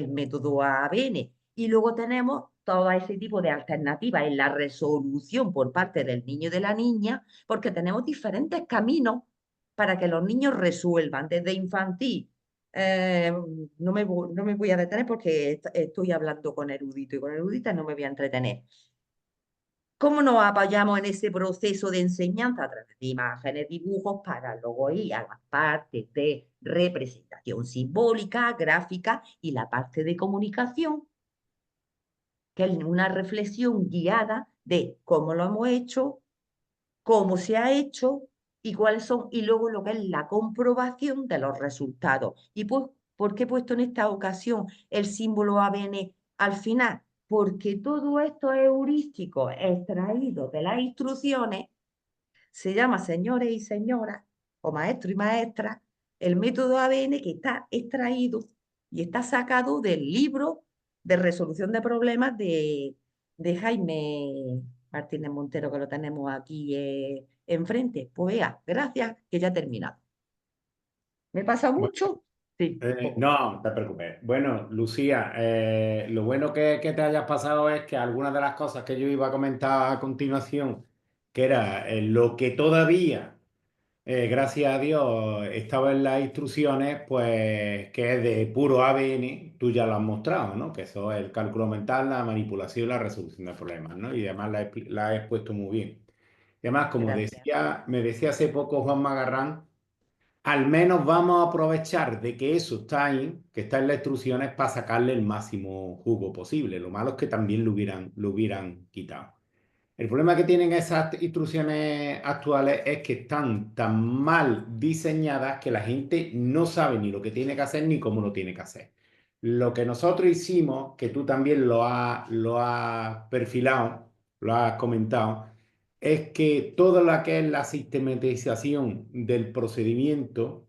método ABN. Y luego tenemos todo ese tipo de alternativas en la resolución por parte del niño y de la niña, porque tenemos diferentes caminos para que los niños resuelvan, desde infantil. No me voy a detener porque estoy hablando con erudito y con erudita no me voy a entretener. ¿Cómo nos apoyamos en ese proceso de enseñanza? A través de imágenes, dibujos, para luego ir a las partes de representación simbólica, gráfica y la parte de comunicación, que es una reflexión guiada de cómo lo hemos hecho, cómo se ha hecho y cuáles son, y luego lo que es la comprobación de los resultados. ¿Y pues, por qué he puesto en esta ocasión el símbolo ABN al final? Porque todo esto heurístico extraído de las instrucciones se llama, señores y señoras, o maestros y maestras, el método ABN, que está extraído y está sacado del libro de resolución de problemas de Jaime Martínez Montero, que lo tenemos aquí enfrente. Pues vea, gracias, que ya he terminado. ¿Me pasa mucho? Sí. No, no te preocupes. Bueno, Lucía, lo bueno que te hayas pasado es que algunas de las cosas que yo iba a comentar a continuación, que era lo que todavía, gracias a Dios, estaba en las instrucciones, pues que es de puro ABN, tú ya lo has mostrado, ¿no? Que eso es el cálculo mental, la manipulación y la resolución de problemas, ¿no? Y además la he expuesto muy bien. Y además, como Gracias. me decía hace poco Juan Magarrán, al menos vamos a aprovechar de que eso está ahí, que está en las instrucciones, para sacarle el máximo jugo posible. Lo malo es que también lo hubieran quitado. El problema que tienen esas instrucciones actuales es que están tan mal diseñadas que la gente no sabe ni lo que tiene que hacer ni cómo lo tiene que hacer. Lo que nosotros hicimos, que tú también lo has perfilado, lo has comentado, es que toda la que es la sistematización del procedimiento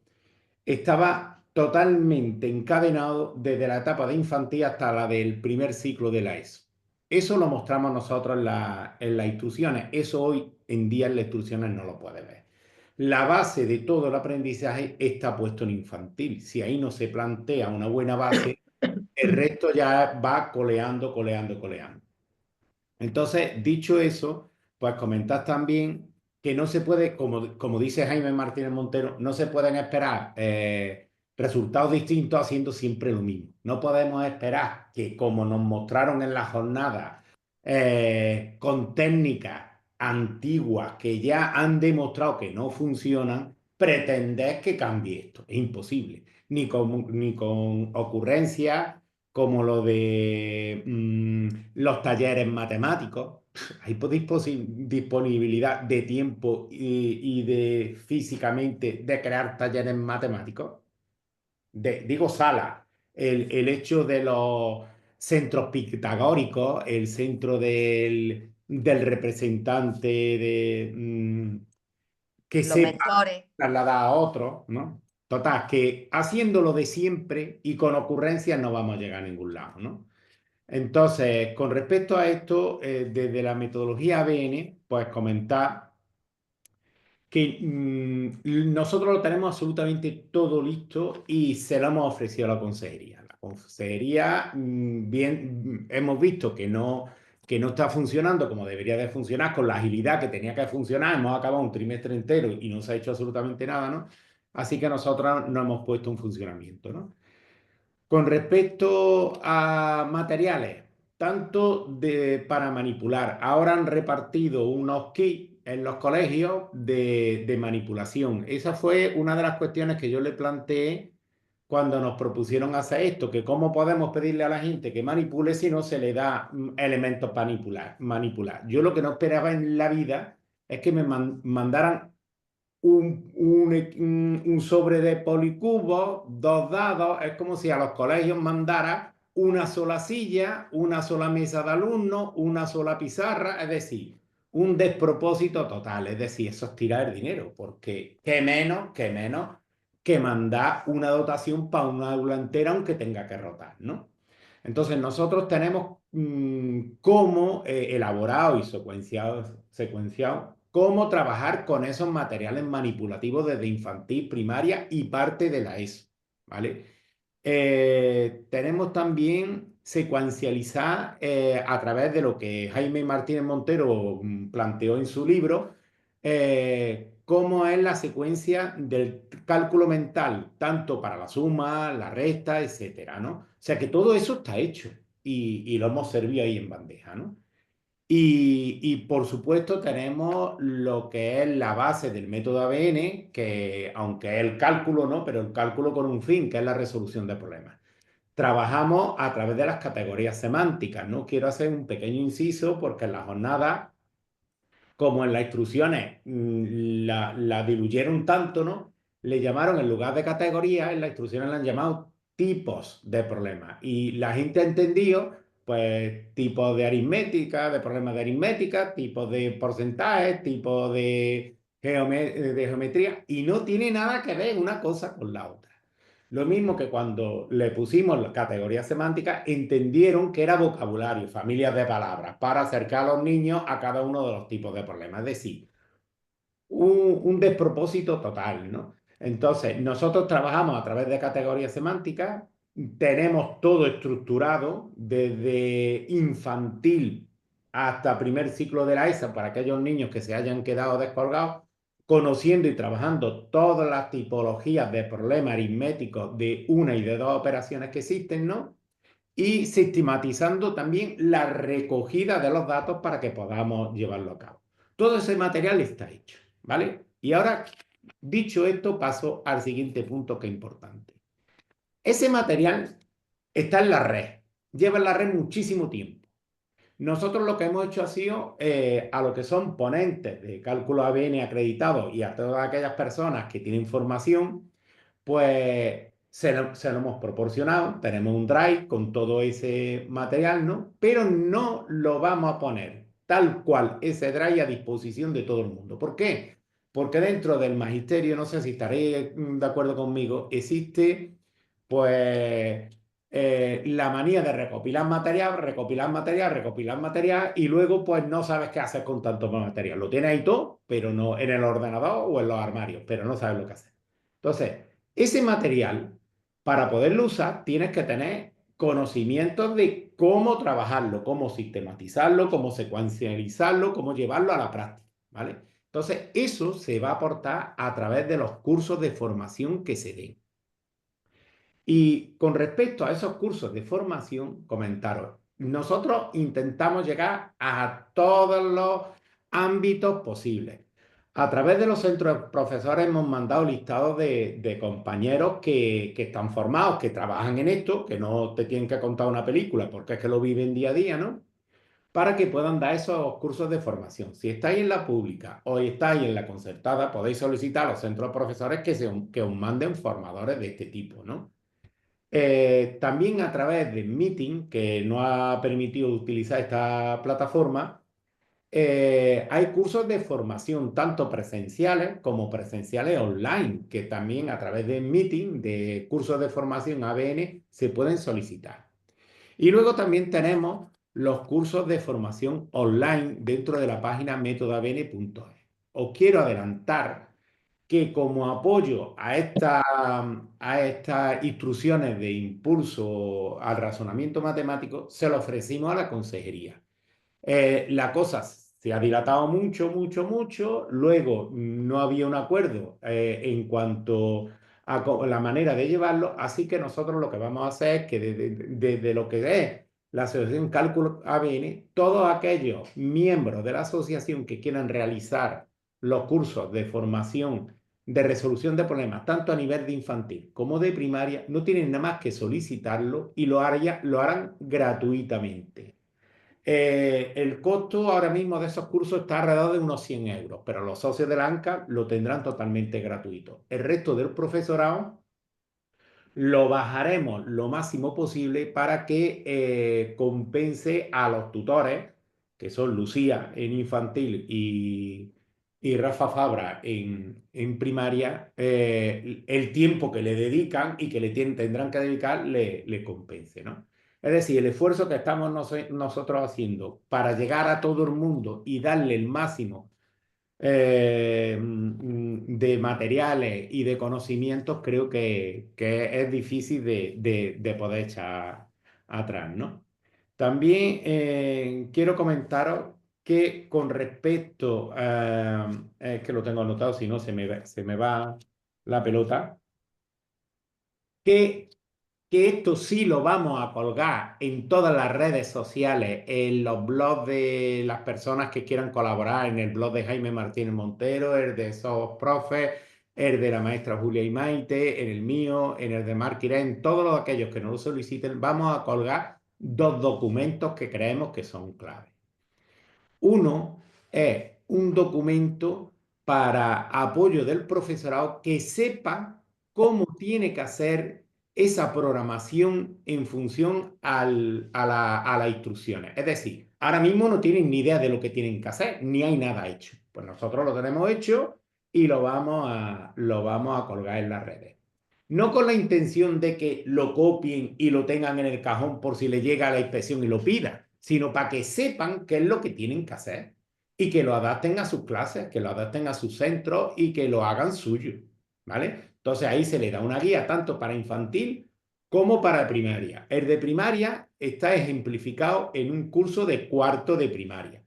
estaba totalmente encadenado desde la etapa de infantil hasta la del primer ciclo de la ESO. Eso lo mostramos nosotros en las instrucciones. Eso hoy en día en las instrucciones no lo puedes ver. La base de todo el aprendizaje está puesto en infantil. Si ahí no se plantea una buena base, el resto ya va coleando, coleando, coleando. Entonces, dicho eso, pues comentar también que no se puede, como dice Jaime Martínez Montero, no se pueden esperar resultados distintos haciendo siempre lo mismo. No podemos esperar que, como nos mostraron en la jornada, con técnicas antiguas que ya han demostrado que no funcionan, pretender que cambie esto. Es imposible. Ni con ocurrencias como lo de los talleres matemáticos. Hay disponibilidad de tiempo y de físicamente de crear talleres matemáticos. Digo sala. El hecho de los centros pitagóricos, el centro del representante que Los sepa mentores. trasladar a otro, ¿no? Total, que haciéndolo de siempre y con ocurrencias no vamos a llegar a ningún lado, ¿no? Entonces, con respecto a esto, desde la metodología ABN, pues comentar que nosotros lo tenemos absolutamente todo listo y se lo hemos ofrecido a la consejería. consejería, bien, hemos visto que no está funcionando como debería de funcionar, con la agilidad que tenía que funcionar, hemos acabado un trimestre entero y no se ha hecho absolutamente nada, ¿no? Así que nosotros no hemos puesto un funcionamiento, ¿no? Con respecto a materiales, tanto para manipular, ahora han repartido unos kits en los colegios de manipulación. Esa fue una de las cuestiones que yo le planteé cuando nos propusieron hacer esto, que cómo podemos pedirle a la gente que manipule si no se le da elementos para manipular. Yo lo que no esperaba en la vida es que me mandaran un sobre de policubos, 2 dados. Es como si a los colegios mandara una sola silla, una sola mesa de alumnos, una sola pizarra, es decir, un despropósito total. Es decir, eso es tirar el dinero, porque qué menos que mandar una dotación para una aula entera, aunque tenga que rotar, ¿no? Entonces nosotros tenemos cómo elaborado y secuenciado cómo trabajar con esos materiales manipulativos desde infantil, primaria y parte de la ESO, ¿vale? Tenemos también secuencializar a través de lo que Jaime Martínez Montero planteó en su libro, cómo es la secuencia del cálculo mental, tanto para la suma, la resta, etcétera, ¿no? O sea que todo eso está hecho y lo hemos servido ahí en bandeja, ¿no? Y por supuesto tenemos lo que es la base del método ABN, que aunque es el cálculo, ¿no? Pero el cálculo con un fin, que es la resolución de problemas. Trabajamos a través de las categorías semánticas, ¿no? Quiero hacer un pequeño inciso porque en la jornada, como en las instrucciones la diluyeron tanto, ¿no? Le llamaron, en lugar de categorías, en las instrucciones le han llamado tipos de problemas. Y la gente ha entendido, pues, tipos de aritmética, de problemas de aritmética, tipos de porcentajes, tipos de geometría, y no tiene nada que ver una cosa con la otra. Lo mismo que cuando le pusimos la categoría semántica, entendieron que era vocabulario, familias de palabras, para acercar a los niños a cada uno de los tipos de problemas. Es decir, un despropósito total, ¿no? Entonces, nosotros trabajamos a través de categorías semánticas, tenemos todo estructurado desde infantil hasta primer ciclo de la ESA para aquellos niños que se hayan quedado descolgados, conociendo y trabajando todas las tipologías de problemas aritméticos de una y de dos operaciones que existen, ¿no? Y sistematizando también la recogida de los datos para que podamos llevarlo a cabo. Todo ese material está hecho, ¿vale? Y ahora, dicho esto, paso al siguiente punto que es importante. Ese material está en la red, lleva en la red muchísimo tiempo. Nosotros lo que hemos hecho ha sido a lo que son ponentes de cálculo ABN acreditados y a todas aquellas personas que tienen formación, pues se lo hemos proporcionado. Tenemos un drive con todo ese material, ¿no? Pero no lo vamos a poner tal cual ese drive a disposición de todo el mundo. ¿Por qué? Porque dentro del magisterio, no sé si estaréis de acuerdo conmigo, existe pues la manía de recopilar material y luego pues no sabes qué hacer con tanto material. Lo tienes ahí todo, pero no en el ordenador o en los armarios, pero no sabes lo que hacer. Entonces, ese material, para poderlo usar, tienes que tener conocimientos de cómo trabajarlo, cómo sistematizarlo, cómo secuencializarlo, cómo llevarlo a la práctica, ¿vale? Entonces, eso se va a aportar a través de los cursos de formación que se den. Y con respecto a esos cursos de formación, comentaros, nosotros intentamos llegar a todos los ámbitos posibles. A través de los centros de profesores hemos mandado listados de compañeros que están formados, que trabajan en esto, que no te tienen que contar una película porque es que lo viven día a día, ¿no? Para que puedan dar esos cursos de formación. Si estáis en la pública o estáis en la concertada, podéis solicitar a los centros de profesores que os manden formadores de este tipo, ¿no? También a través de Meeting, que nos ha permitido utilizar esta plataforma, hay cursos de formación, tanto presenciales como presenciales online, que también a través de Meeting, de cursos de formación ABN, se pueden solicitar. Y luego también tenemos los cursos de formación online dentro de la página métodoabn.es. Os quiero adelantar que como apoyo a estas instrucciones de impulso al razonamiento matemático, se lo ofrecimos a la consejería. La cosa se ha dilatado mucho, mucho, mucho. Luego no había un acuerdo en cuanto a la manera de llevarlo. Así que nosotros lo que vamos a hacer es que desde lo que es la Asociación Cálculo ABN, todos aquellos miembros de la asociación que quieran realizar los cursos de formación de resolución de problemas, tanto a nivel de infantil como de primaria, no tienen nada más que solicitarlo y lo harán gratuitamente. El costo ahora mismo de esos cursos está alrededor de unos 100 euros, pero los socios de la ANCA lo tendrán totalmente gratuito. El resto del profesorado lo bajaremos lo máximo posible para que compense a los tutores, que son Lucía en infantil y Rafa Fabra en primaria, el tiempo que le dedican y que tendrán que dedicar le compense, ¿no? Es decir, el esfuerzo que estamos nosotros haciendo para llegar a todo el mundo y darle el máximo de materiales y de conocimientos, creo que es difícil de poder echar atrás, ¿no? También quiero comentaros que con respecto, es que lo tengo anotado, si no se me va la pelota, que esto sí lo vamos a colgar en todas las redes sociales, en los blogs de las personas que quieran colaborar, en el blog de Jaime Martínez Montero, el de esos profes, el de la maestra Julia y Maite, en el mío, en el de Marc Irén, todos aquellos que nos lo soliciten, vamos a colgar dos documentos que creemos que son claves. Uno es un documento para apoyo del profesorado que sepa cómo tiene que hacer esa programación en función a las instrucciones. Es decir, ahora mismo no tienen ni idea de lo que tienen que hacer, ni hay nada hecho. Pues nosotros lo tenemos hecho y lo vamos a colgar en las redes. No con la intención de que lo copien y lo tengan en el cajón por si le llega a la inspección y lo pidan, sino para que sepan qué es lo que tienen que hacer y que lo adapten a sus clases, que lo adapten a sus centros y que lo hagan suyo, ¿vale? Entonces ahí se le da una guía tanto para infantil como para primaria. El de primaria está ejemplificado en un curso de cuarto de primaria,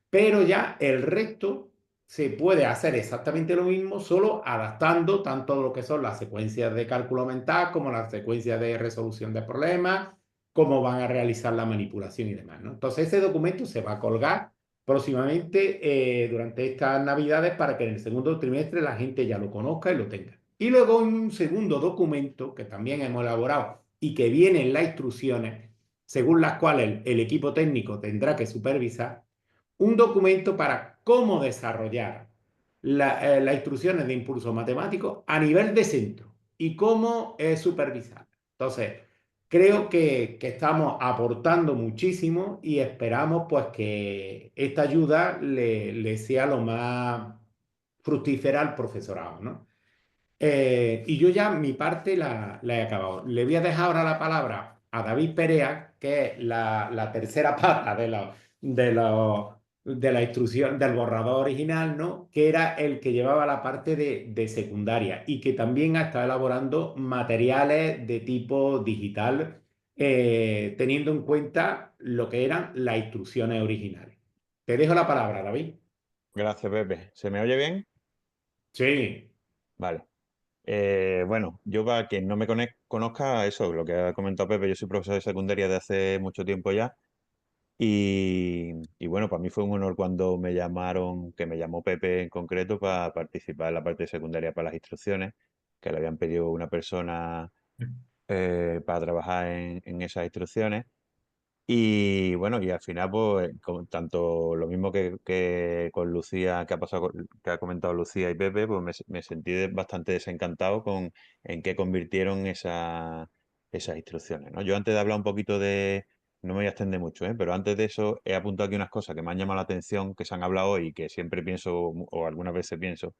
pero ya el resto se puede hacer exactamente lo mismo, solo adaptando tanto lo que son las secuencias de cálculo mental como las secuencias de resolución de problemas, cómo van a realizar la manipulación y demás, ¿no? Entonces ese documento se va a colgar próximamente durante estas navidades para que en el segundo trimestre la gente ya lo conozca y lo tenga. Y luego un segundo documento que también hemos elaborado y que viene en las instrucciones, según las cuales el equipo técnico tendrá que supervisar, un documento para cómo desarrollar las instrucciones de impulso matemático a nivel de centro y cómo supervisar. Entonces, creo que estamos aportando muchísimo y esperamos pues que esta ayuda le sea lo más fructífera al profesorado, ¿no? Y yo ya mi parte la he acabado. Le voy a dejar ahora la palabra a David Perea, que es la tercera pata de la instrucción del borrador original, ¿no? Que era el que llevaba la parte de secundaria y que también ha estado elaborando materiales de tipo digital, teniendo en cuenta lo que eran las instrucciones originales. Te dejo la palabra, David. Gracias, Pepe. ¿Se me oye bien? Sí. Vale. Bueno, yo para quien no me conozca, eso, lo que ha comentado Pepe, yo soy profesor de secundaria de hace mucho tiempo ya. Y bueno, para mí fue un honor cuando me llamaron, que me llamó Pepe en concreto para participar en la parte de secundaria para las instrucciones, que le habían pedido una persona para trabajar en esas instrucciones. Y bueno, y al final, pues, tanto lo mismo que con Lucía, que ha pasado, que ha comentado Lucía y Pepe, pues me sentí bastante desencantado con en qué convirtieron esas instrucciones, ¿no? Yo antes de hablar un poquito no me voy a extender mucho, ¿eh? Pero antes de eso he apuntado aquí unas cosas que me han llamado la atención, que se han hablado hoy y que siempre pienso, o algunas veces pienso,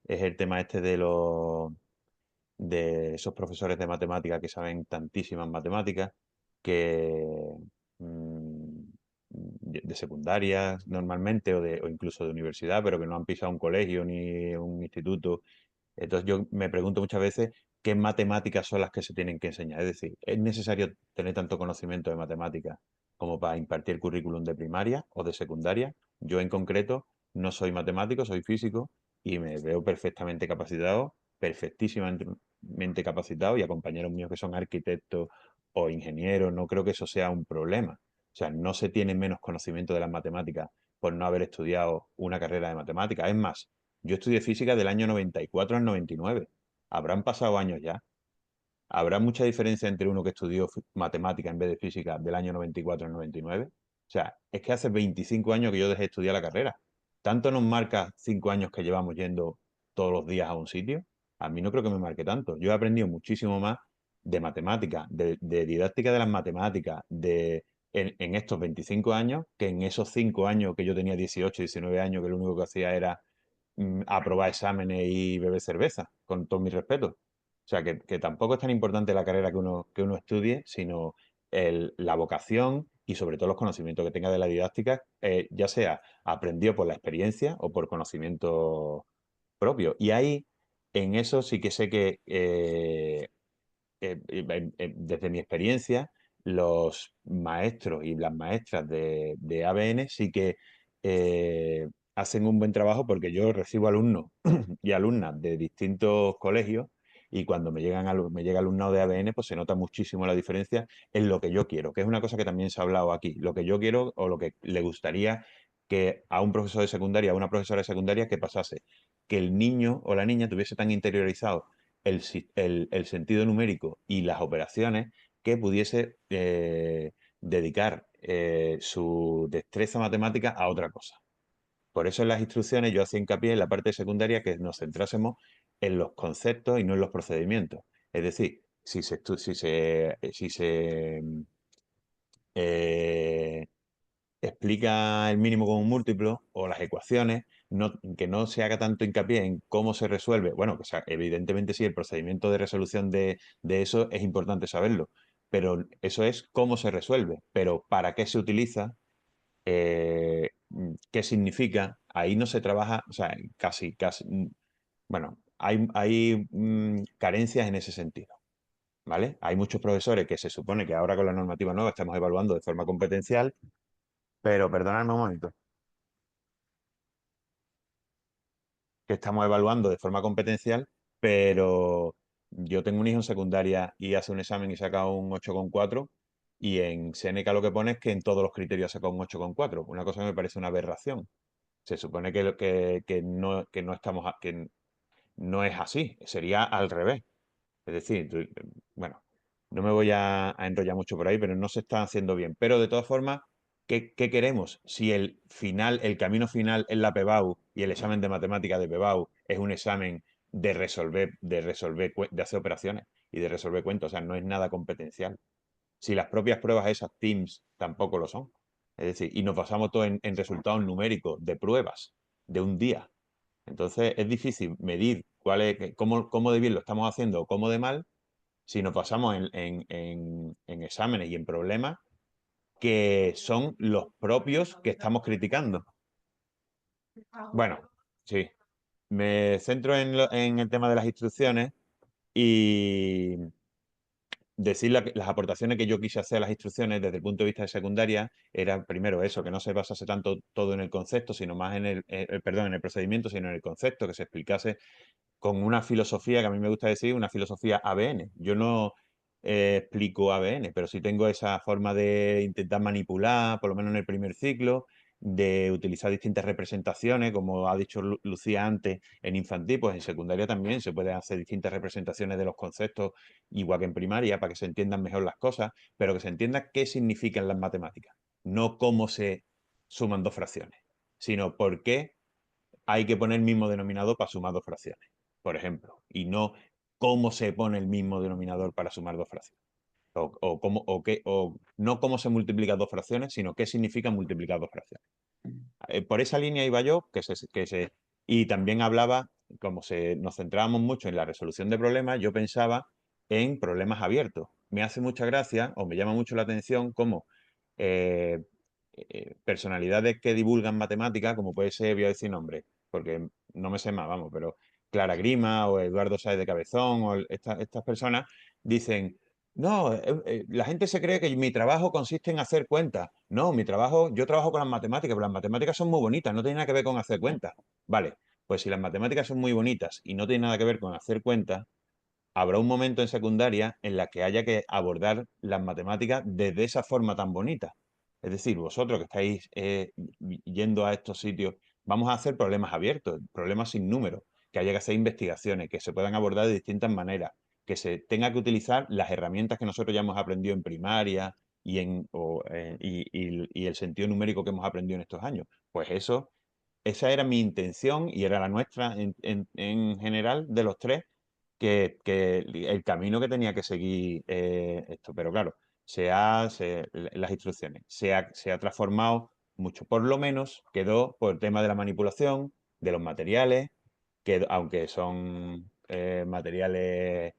es el tema este de esos profesores de matemáticas que saben tantísimas matemáticas, que mm, de secundaria normalmente o incluso de universidad, pero que no han pisado un colegio ni un instituto Entonces yo me pregunto muchas veces qué matemáticas son las que se tienen que enseñar. Es decir, ¿es necesario tener tanto conocimiento de matemáticas como para impartir currículum de primaria o de secundaria? Yo en concreto no soy matemático, soy físico y me veo perfectamente capacitado, perfectísimamente capacitado, y a compañeros míos que son arquitectos o ingenieros, no creo que eso sea un problema. O sea, no se tiene menos conocimiento de las matemáticas por no haber estudiado una carrera de matemáticas. Es más, yo estudié física del año 94 al 99. Habrán pasado años ya. ¿Habrá mucha diferencia entre uno que estudió matemática en vez de física del año 94 al 99? O sea, es que hace 25 años que yo dejé de estudiar la carrera. ¿Tanto nos marca 5 años que llevamos yendo todos los días a un sitio? A mí no creo que me marque tanto. Yo he aprendido muchísimo más de matemática, de didáctica de las matemáticas, en estos 25 años, que en esos 5 años que yo tenía 18, 19 años, que lo único que hacía era aprobar exámenes y beber cerveza, con todo mi respeto. O sea, que tampoco es tan importante la carrera que uno estudie, sino la vocación y sobre todo los conocimientos que tenga de la didáctica, ya sea aprendido por la experiencia o por conocimiento propio. Y ahí, en eso sí que sé que, desde mi experiencia, los maestros y las maestras de ABN sí que hacen un buen trabajo, porque yo recibo alumnos y alumnas de distintos colegios, y cuando me llega alumnado de ABN, pues se nota muchísimo la diferencia en lo que yo quiero, que es una cosa que también se ha hablado aquí, lo que yo quiero o lo que le gustaría que a un profesor de secundaria, a una profesora de secundaria, que pasase, que el niño o la niña tuviese tan interiorizado el sentido numérico y las operaciones, que pudiese dedicar su destreza matemática a otra cosa. Por eso en las instrucciones yo hacía hincapié en la parte secundaria que nos centrásemos en los conceptos y no en los procedimientos. Es decir, si se eh, explica el mínimo con un múltiplo o las ecuaciones, que no se haga tanto hincapié en cómo se resuelve. Bueno, que evidentemente sí, el procedimiento de resolución de eso es importante saberlo, pero eso es cómo se resuelve. Pero ¿para qué se utiliza? ¿Qué significa? Ahí no se trabaja, o sea, casi, bueno, hay carencias en ese sentido. ¿Vale? Hay muchos profesores que se supone que ahora con la normativa nueva estamos evaluando de forma competencial, pero perdonadme un momento, que estamos evaluando de forma competencial, pero yo tengo un hijo en secundaria y hace un examen y saca un 8,4, y en Seneca lo que pone es que en todos los criterios saca un 8,4. Una cosa que me parece una aberración. Se supone que no estamos, que no es así, sería al revés. Es decir, bueno, no me voy a enrollar mucho por ahí, pero no se está haciendo bien. Pero de todas formas, ¿qué queremos? Si el camino final en la PBAU y el examen de matemáticas de PBAU es un examen de hacer operaciones y de resolver cuentos, o sea, no es nada competencial. Si las propias pruebas esas Teams tampoco lo son. Es decir, y nos basamos todo en resultados numéricos de pruebas de un día. Entonces es difícil medir cómo de bien lo estamos haciendo o cómo de mal, si nos basamos en exámenes y en problemas que son los propios que estamos criticando. Bueno, sí. Me centro en el tema de las instrucciones y decir las aportaciones que yo quise hacer a las instrucciones desde el punto de vista de secundaria era, primero, eso, que no se basase tanto todo en el concepto, sino más perdón, en el procedimiento, sino en el concepto, que se explicase con una filosofía que a mí me gusta decir, una filosofía ABN. Yo no explico ABN, pero sí tengo esa forma de intentar manipular, por lo menos en el primer ciclo, de utilizar distintas representaciones, como ha dicho Lucía antes, en infantil, pues en secundaria también se pueden hacer distintas representaciones de los conceptos, igual que en primaria, para que se entiendan mejor las cosas, pero que se entienda qué significan las matemáticas, no cómo se suman dos fracciones, sino por qué hay que poner el mismo denominador para sumar dos fracciones, por ejemplo, y no cómo se pone el mismo denominador para sumar dos fracciones. O no cómo se multiplican dos fracciones, sino qué significa multiplicar dos fracciones. Por esa línea iba yo, y también hablaba, nos centrábamos mucho en la resolución de problemas, yo pensaba en problemas abiertos. Me hace mucha gracia, o me llama mucho la atención, cómo personalidades que divulgan matemáticas, como puede ser, voy a decir nombre, porque no me sé más, vamos, pero Clara Grima o Eduardo Sáez de Cabezón o estas personas dicen, no, la gente se cree que mi trabajo consiste en hacer cuentas. No, yo trabajo con las matemáticas, pero las matemáticas son muy bonitas, no tiene nada que ver con hacer cuentas. Vale, pues si las matemáticas son muy bonitas y no tienen nada que ver con hacer cuentas, habrá un momento en secundaria en la que haya que abordar las matemáticas desde esa forma tan bonita. Es decir, vosotros que estáis yendo a estos sitios, vamos a hacer problemas abiertos, problemas sin número, que haya que hacer investigaciones, que se puedan abordar de distintas maneras, que se tenga que utilizar las herramientas que nosotros ya hemos aprendido en primaria y el sentido numérico que hemos aprendido en estos años. Pues eso, esa era mi intención y era la nuestra en general de los tres, que el camino que tenía que seguir esto. Pero claro, las instrucciones se ha transformado mucho. Por lo menos quedó por el tema de la manipulación, de los materiales, que aunque son materiales,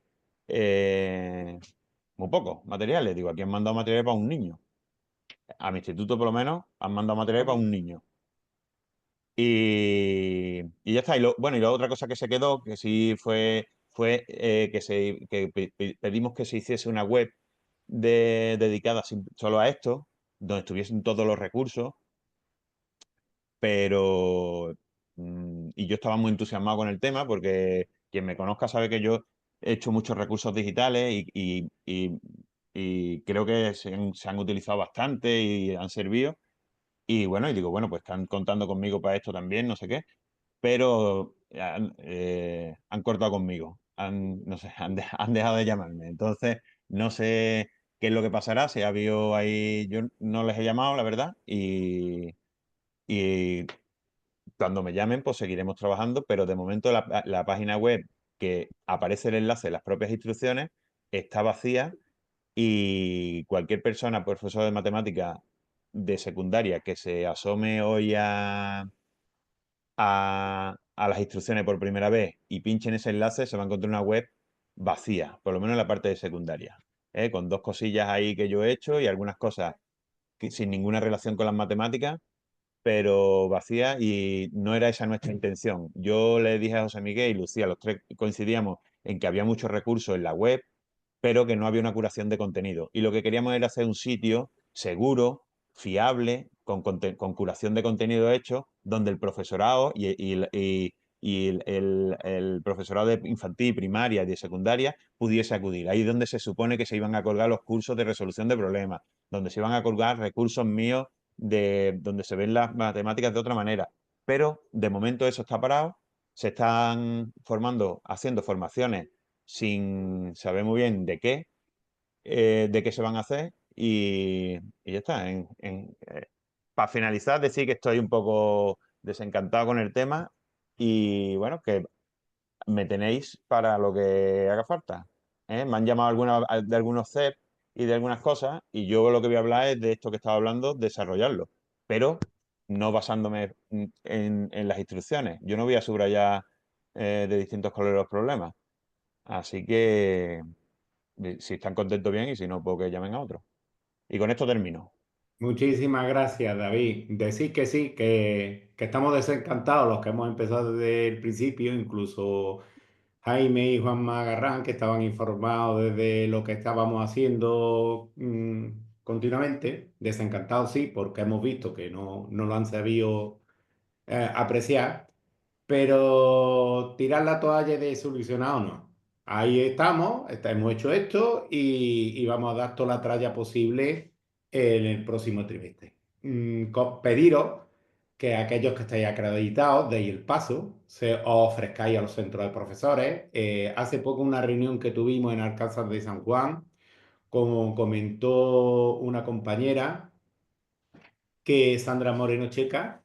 muy pocos materiales. Digo, aquí han mandado materiales para un niño. A mi instituto por lo menos han mandado materiales para un niño. Y ya está. Bueno, y la otra cosa que se quedó, que sí fue que pedimos que se hiciese una web dedicada solo a esto, donde estuviesen todos los recursos, pero y yo estaba muy entusiasmado con el tema porque quien me conozca sabe que yo he hecho muchos recursos digitales y creo que se han utilizado bastante y han servido. Y bueno, y digo, bueno, pues están contando conmigo para esto también, no sé qué, pero han cortado conmigo, no sé, han dejado de llamarme. Entonces, no sé qué es lo que pasará, si ha habido ahí, yo no les he llamado, la verdad, y cuando me llamen, pues seguiremos trabajando, pero de momento la página web que aparece el enlace de las propias instrucciones está vacía y cualquier persona, profesor de matemática de secundaria que se asome hoy a las instrucciones por primera vez y pinchen ese enlace, se va a encontrar una web vacía, por lo menos en la parte de secundaria, con dos cosillas ahí que yo he hecho y algunas cosas sin ninguna relación con las matemáticas, pero vacía, y no era esa nuestra intención. Yo le dije a José Miguel y Lucía, los tres coincidíamos en que había muchos recursos en la web, pero que no había una curación de contenido. Y lo que queríamos era hacer un sitio seguro, fiable, con curación de contenido hecho, donde el profesorado y el profesorado de infantil, primaria y de secundaria pudiese acudir. Ahí es donde se supone que se iban a colgar los cursos de resolución de problemas, donde se iban a colgar recursos míos donde se ven las matemáticas de otra manera. Pero de momento eso está parado, se están haciendo formaciones sin saber muy bien de qué se van a hacer y ya está. Para finalizar, decir que estoy un poco desencantado con el tema y bueno, que me tenéis para lo que haga falta. ¿Eh? Me han llamado de algunos CEP y de algunas cosas y yo lo que voy a hablar es de esto que estaba hablando, desarrollarlo, pero no basándome en las instrucciones. Yo no voy a subrayar de distintos colores los problemas. Así que si están contentos bien y si no, pues que llamen a otro. Y con esto termino. Muchísimas gracias, David. Decir que sí, que estamos desencantados los que hemos empezado desde el principio, incluso Jaime y Juanma Garrán, que estaban informados desde lo que estábamos haciendo continuamente. Desencantados sí, porque hemos visto que no lo han sabido apreciar. Pero tirar la toalla de solucionado no. Ahí estamos, hemos hecho esto y vamos a dar toda la tralla posible en el próximo trimestre. Pediros que aquellos que estáis acreditados deis el paso, se os ofrezcáis a los centros de profesores. Hace poco una reunión que tuvimos en Alcázar de San Juan, como comentó una compañera, que es Sandra Moreno Checa,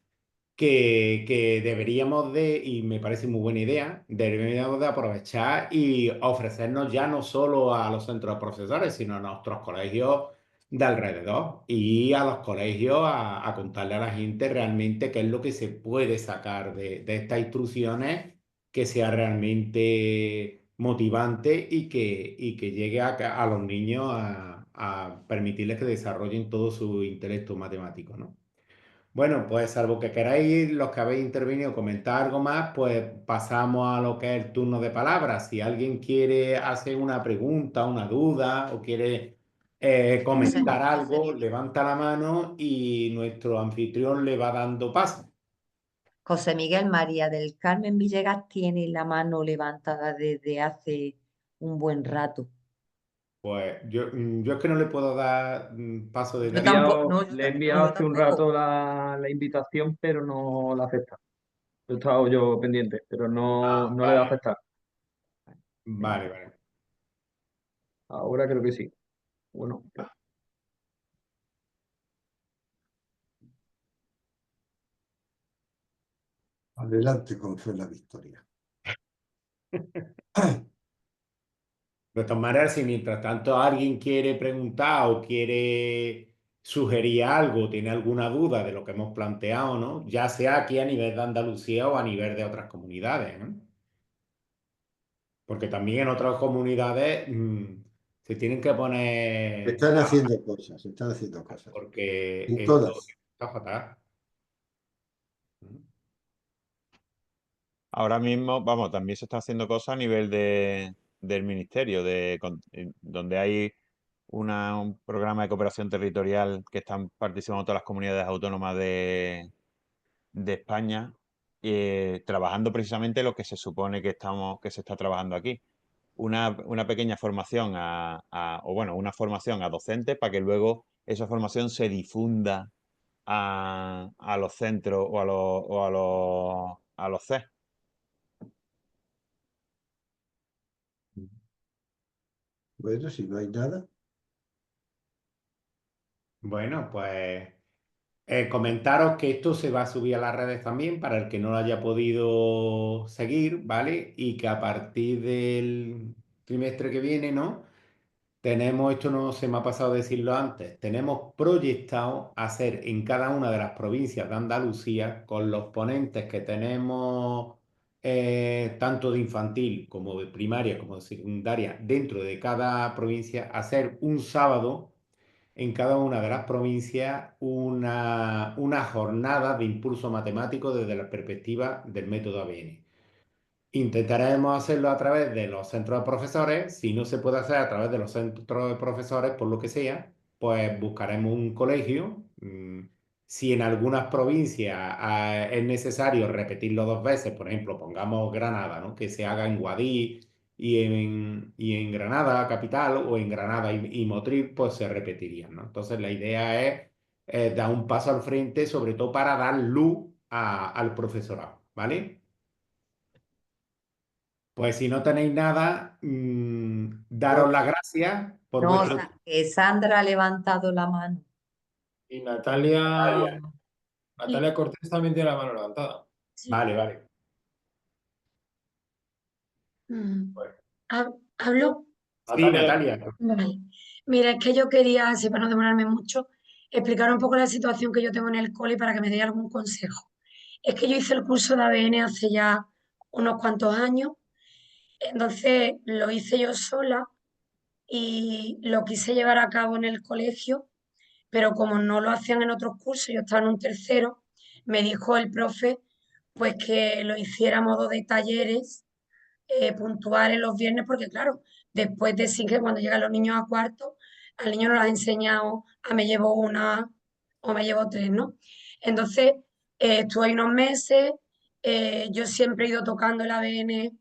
que deberíamos de, y me parece muy buena idea, deberíamos de aprovechar y ofrecernos ya no solo a los centros de profesores, sino a nuestros colegios de alrededor y a los colegios a contarle a la gente realmente qué es lo que se puede sacar de estas instrucciones, que sea realmente motivante y que llegue a los niños a permitirles que desarrollen todo su intelecto matemático, ¿no? Bueno, pues salvo que queráis, los que habéis intervenido, comentar algo más, pues pasamos a lo que es el turno de palabras. Si alguien quiere hacer una pregunta, una duda o quiere comentar algo, levanta la mano y nuestro anfitrión le va dando paso. José Miguel María del Carmen Villegas tiene la mano levantada desde hace un buen rato. Pues yo es que no le puedo dar paso Yo desde aquí. tampoco, no, Le he no, enviado yo hace un tampoco. rato la invitación, pero no la acepta. He estado yo pendiente, pero no le da a Vale, aceptar. vale, vale. Ahora creo que sí. Bueno, Adelante con fe en la victoria. De todas maneras, si mientras tanto alguien quiere preguntar o quiere sugerir algo, tiene alguna duda de lo que hemos planteado, ¿no? Ya sea aquí a nivel de Andalucía o a nivel de otras comunidades, ¿no? Porque también en otras comunidades se tienen que poner Están haciendo cosas, están haciendo cosas. porque En esto todas. está fatal. Ahora mismo, vamos, también se está haciendo cosas a nivel del ministerio, donde hay un programa de cooperación territorial que están participando todas las comunidades autónomas de España, trabajando precisamente lo que se supone que se está trabajando aquí. Una pequeña formación o bueno, una formación a docentes para que luego esa formación se difunda a los centros o a los CES. Bueno, si no hay nada. Bueno, pues comentaros que esto se va a subir a las redes también para el que no lo haya podido seguir, ¿vale? Y que a partir del trimestre que viene, ¿no? Tenemos, esto no se me ha pasado decirlo antes, tenemos proyectado hacer en cada una de las provincias de Andalucía, con los ponentes que tenemos, tanto de infantil como de primaria como de secundaria, dentro de cada provincia, hacer un sábado en cada una de las provincias una jornada de impulso matemático desde la perspectiva del método ABN. Intentaremos hacerlo a través de los centros de profesores. Si no se puede hacer a través de los centros de profesores, por lo que sea, pues buscaremos un colegio. Si en algunas provincias es necesario repetirlo dos veces, por ejemplo, pongamos Granada, ¿no? Que se haga en Guadix y en Granada capital o en Granada y Motril, pues se repetirían, ¿no? Entonces la idea es dar un paso al frente, sobre todo para dar luz al profesorado, ¿vale? Pues si no tenéis nada, daros las gracias por No, vuestro tiempo. Sandra ha levantado la mano. Y Natalia Cortés también tiene la mano levantada. Sí. Vale, vale. Bueno. ¿Hablo? Sí, Natalia. Vale. Mira, es que yo quería, así para no demorarme mucho, explicar un poco la situación que yo tengo en el cole para que me deis algún consejo. Es que yo hice el curso de ABN hace ya unos cuantos años, entonces lo hice yo sola y lo quise llevar a cabo en el colegio, pero como no lo hacían en otros cursos, yo estaba en un tercero, me dijo el profe pues que lo hiciera a modo de talleres puntuales los viernes, porque claro, después de sí que cuando llegan los niños a cuarto, al niño no les has enseñado a me llevo una o me llevo tres, ¿no? Entonces, estuve ahí unos meses, yo siempre he ido tocando el ABN,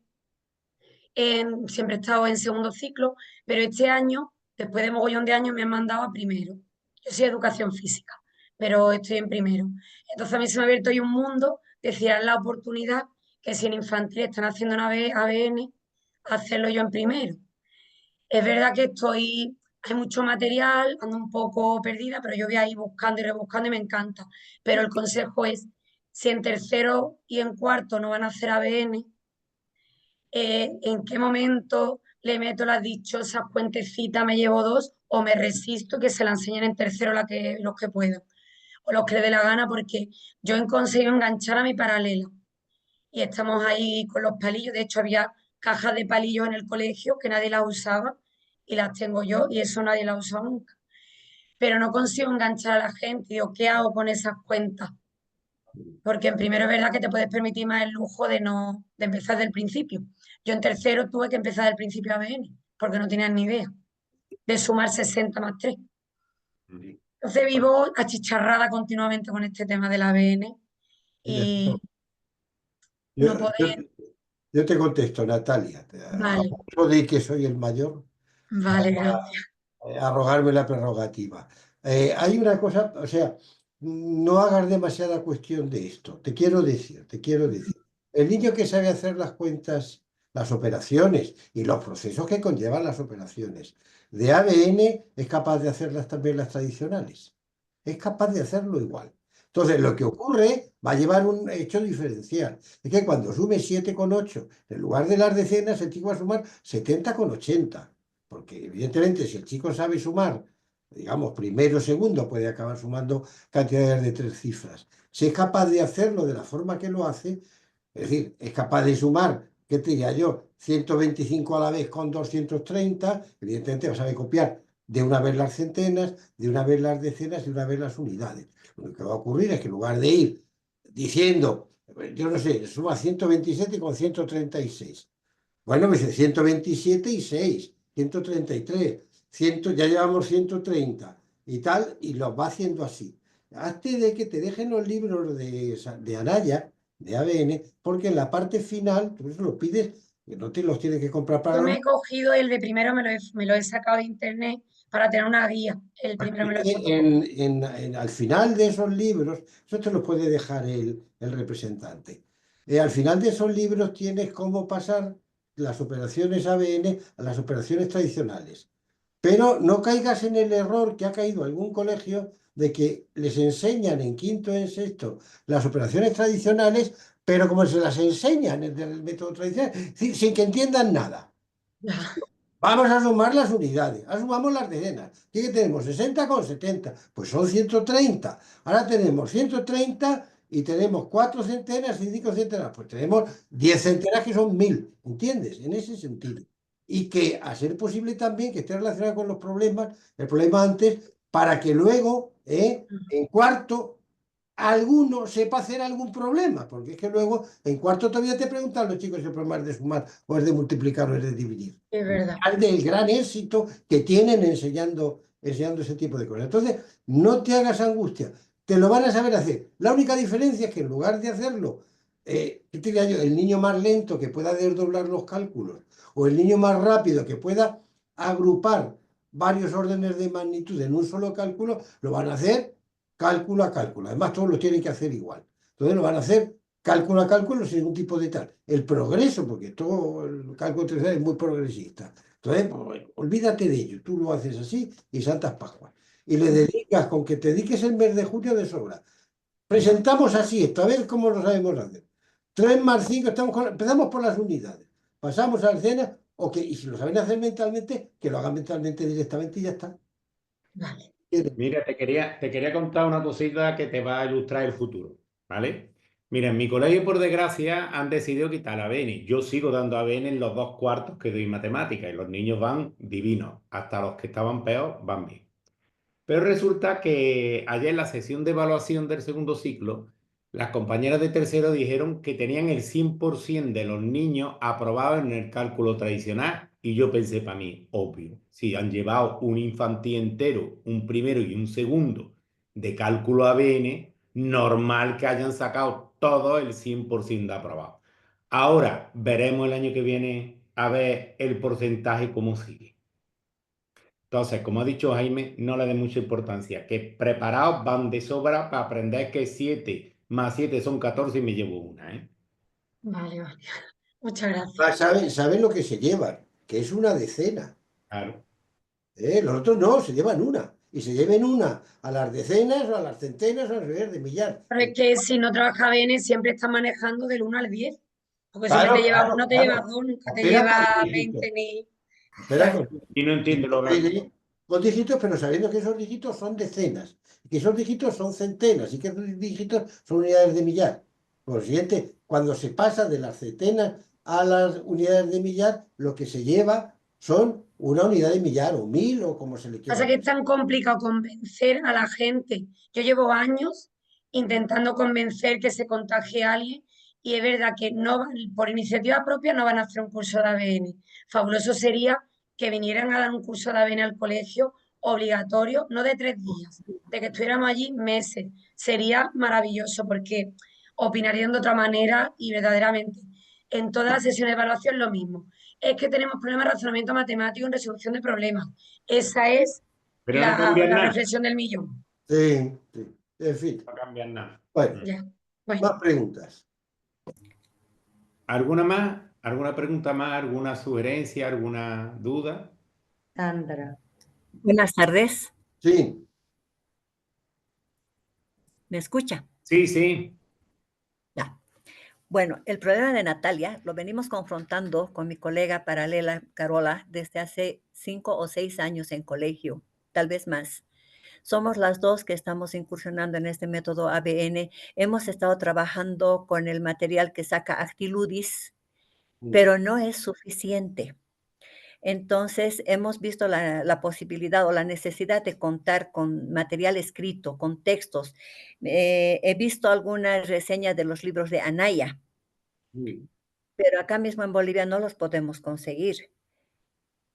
siempre he estado en segundo ciclo, pero este año, después de mogollón de años, me han mandado a primero. Yo soy educación física, pero estoy en primero. Entonces a mí se me ha abierto ahí un mundo, decir, la oportunidad que si en infantil están haciendo una ABN, hacerlo yo en primero. Es verdad que hay mucho material, ando un poco perdida, pero yo voy ahí buscando y rebuscando y me encanta. Pero el consejo es, si en tercero y en cuarto no van a hacer ABN, en qué momento le meto las dichosas cuentecitas, me llevo dos, o me resisto que se la enseñen en tercero los que puedan, o los que le dé la gana, porque yo he conseguido enganchar a mi paralela. Y estamos ahí con los palillos. De hecho, había cajas de palillos en el colegio que nadie las usaba y las tengo yo y eso nadie las ha usado nunca. Pero no consigo enganchar a la gente. Digo, ¿qué hago con esas cuentas? porque en primero es verdad que te puedes permitir más el lujo de empezar del principio. Yo en tercero tuve que empezar del principio ABN, porque no tenía ni idea de sumar 60 más 3. Entonces vivo achicharrada continuamente con este tema del ABN y Yo, no yo- poder. yo te contesto, Natalia. Vale, Abuso de que soy el mayor, vale, gracias. arrogarme la prerrogativa. Hay una cosa, o sea, no hagas demasiada cuestión de esto. Te quiero decir. El niño que sabe hacer las cuentas, las operaciones y los procesos que conllevan las operaciones de ABN es capaz de hacerlas también las tradicionales. Es capaz de hacerlo igual. Entonces, lo que ocurre va a llevar un hecho diferencial. Es que cuando sume 7,8, en lugar de las decenas, el chico va a sumar 70,80. Porque evidentemente si el chico sabe sumar, digamos, primero o segundo, puede acabar sumando cantidades de 3 cifras. Si es capaz de hacerlo de la forma que lo hace, es decir, es capaz de sumar, ¿qué te diría yo? 125 a la vez con 230, evidentemente va a saber copiar de una vez las centenas, de una vez las decenas y de una vez las unidades. Lo que va a ocurrir es que en lugar de ir diciendo, yo no sé, suma 127 con 136. Bueno, me dice 127 y 6, 133, 100, ya llevamos 130 y tal, y los va haciendo así. Hazte de que te dejen los libros de Anaya, de ABN, porque en la parte final, tú eso lo pides, que no te los tienes que comprar para Yo me los... he cogido el de primero, me lo he sacado de internet para tener una guía. El primero me lo he fotocopiado. Al final de esos libros, eso te lo puede dejar el representante. Al final de esos libros tienes cómo pasar las operaciones ABN a las operaciones tradicionales. Pero no caigas en el error que ha caído algún colegio de que les enseñan en quinto y en sexto las operaciones tradicionales, pero como se las enseñan en el método tradicional, sin que entiendan nada. Vamos a sumar las unidades, sumamos las decenas. ¿Qué tenemos? 60,70. Pues son 130. Ahora tenemos 130 y tenemos 4 centenas y 5 centenas. Pues tenemos 10 centenas que son 1000. ¿Entiendes? En ese sentido. Y que a ser posible también que esté relacionado con los problemas, el problema antes, para que luego, en cuarto, alguno sepa hacer algún problema. Porque es que luego, en cuarto todavía te preguntan los chicos si el problema es de sumar o es de multiplicar o es de dividir Es verdad. del gran éxito que tienen enseñando ese tipo de cosas. Entonces, no te hagas angustia, te lo van a saber hacer. La única diferencia es que en lugar de hacerlo, ¿qué te diría yo? El niño más lento que pueda desdoblar los cálculos o el niño más rápido que pueda agrupar varios órdenes de magnitud en un solo cálculo, lo van a hacer cálculo a cálculo. Además, todos lo tienen que hacer igual. Entonces, lo van a hacer cálculo a cálculo sin ningún tipo de tal. El progreso, porque todo el cálculo tradicional es muy progresista. Entonces, pues, olvídate de ello. Tú lo haces así y Santas Pascuas. Y le dedicas, con que te dediques el mes de junio de sobra. Presentamos así esto, a ver cómo lo sabemos hacer. 3 más 5, empezamos por las unidades. Pasamos a la escena, ok, y si lo saben hacer mentalmente, que lo hagan mentalmente directamente y ya está. Vale. Mira, te quería contar una cosita que te va a ilustrar el futuro, ¿vale? Mira, en mi colegio, por desgracia, han decidido quitar ABN. Yo sigo dando ABN en los 2 cuartos que doy matemáticas y los niños van divinos. Hasta los que estaban peor van bien. Pero resulta que ayer en la sesión de evaluación del segundo ciclo, las compañeras de tercero dijeron que tenían el 100% de los niños aprobados en el cálculo tradicional. Y yo pensé para mí, obvio, si han llevado un infantil entero, un primero y un segundo de cálculo ABN, normal que hayan sacado todo el 100% de aprobado. Ahora veremos el año que viene a ver el porcentaje cómo sigue. Entonces, como ha dicho Jaime, no le dé mucha importancia, que preparados van de sobra para aprender que 7 más 7 son 14 y me llevo una, ¿eh? Vale, vale. Muchas gracias. Saben lo que se llevan, que es una decena. Claro. Los otros no, se llevan una. Y se lleven una a las decenas o a las centenas o a las de millar. Pero es que si no trabaja bien, siempre estás manejando del 1 al 10. Porque siempre Claro, te llevas, claro, no te llevas claro. 2, nunca te Espera llevas con dígitos. 20 ni. Espera Claro. con Y no entiendo lo que... con dígitos, pero sabiendo que esos dígitos son decenas, y que esos dígitos son centenas, y que esos dígitos son unidades de millar. Por lo siguiente, cuando se pasa de las centenas a las unidades de millar, lo que se lleva son una unidad de millar, o 1000, o como se le quiera. Pasa que es tan complicado convencer a la gente. Yo llevo años intentando convencer que se contagie a alguien. Y es verdad que no, por iniciativa propia no van a hacer un curso de ABN. Fabuloso sería que vinieran a dar un curso de ABN al colegio obligatorio, no de 3 días, de que estuviéramos allí meses. Sería maravilloso porque opinarían de otra manera y verdaderamente en todas las sesiones de evaluación lo mismo. Es que tenemos problemas de razonamiento matemático en resolución de problemas. Esa es Pero no cambian la nada. reflexión del millón. Sí, sí. En fin. No cambian nada. Bueno, Ya. Bueno, más preguntas. ¿Alguna más? ¿Alguna pregunta más? ¿Alguna sugerencia? ¿Alguna duda? Sandra. Buenas tardes, Sí, ¿me escucha? Sí, sí. Ya. Bueno, el problema de Natalia lo venimos confrontando con mi colega paralela Carola desde hace 5 o 6 años en colegio, tal vez más. Somos las dos que estamos incursionando en este método ABN. Hemos estado trabajando con el material que saca Actiludis, pero no es suficiente. Entonces, hemos visto la posibilidad o la necesidad de contar con material escrito, con textos. He visto algunas reseñas de los libros de Anaya, pero acá mismo en Bolivia no los podemos conseguir.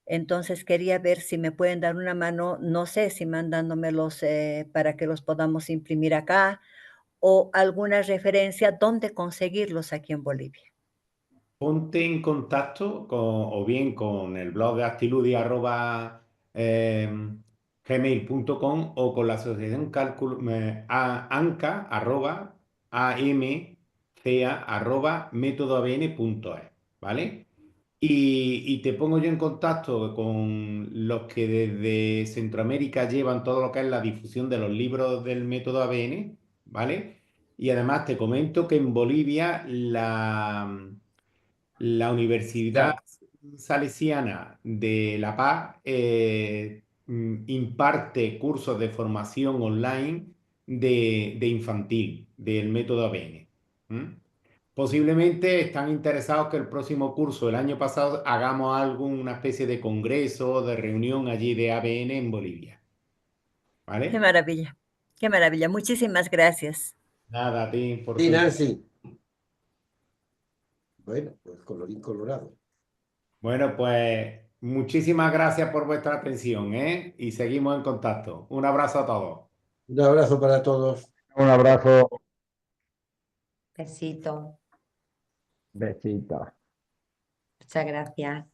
Entonces, quería ver si me pueden dar una mano, no sé si mandándomelos para que los podamos imprimir acá o alguna referencia dónde conseguirlos aquí en Bolivia. Ponte en contacto o bien con el blog de actiludi@gmail.com o con la asociación cálculo anca @métodoabn.es, ¿vale? Y te pongo yo en contacto con los que desde Centroamérica llevan todo lo que es la difusión de los libros del método ABN, ¿vale? Y además te comento que en Bolivia la Universidad Salesiana de La Paz imparte cursos de formación online de infantil, del método ABN. Posiblemente están interesados que el próximo curso, el año pasado, hagamos una especie de congreso, de reunión allí de ABN en Bolivia. ¿Vale? Qué maravilla, qué maravilla. Muchísimas gracias. Nada, a ti por sí, tu... Nancy. Bueno, pues colorín colorado. Bueno, pues muchísimas gracias por vuestra atención, ¿eh? Y seguimos en contacto. Un abrazo a todos. Un abrazo para todos. Un abrazo. Besito. Besito. Muchas gracias.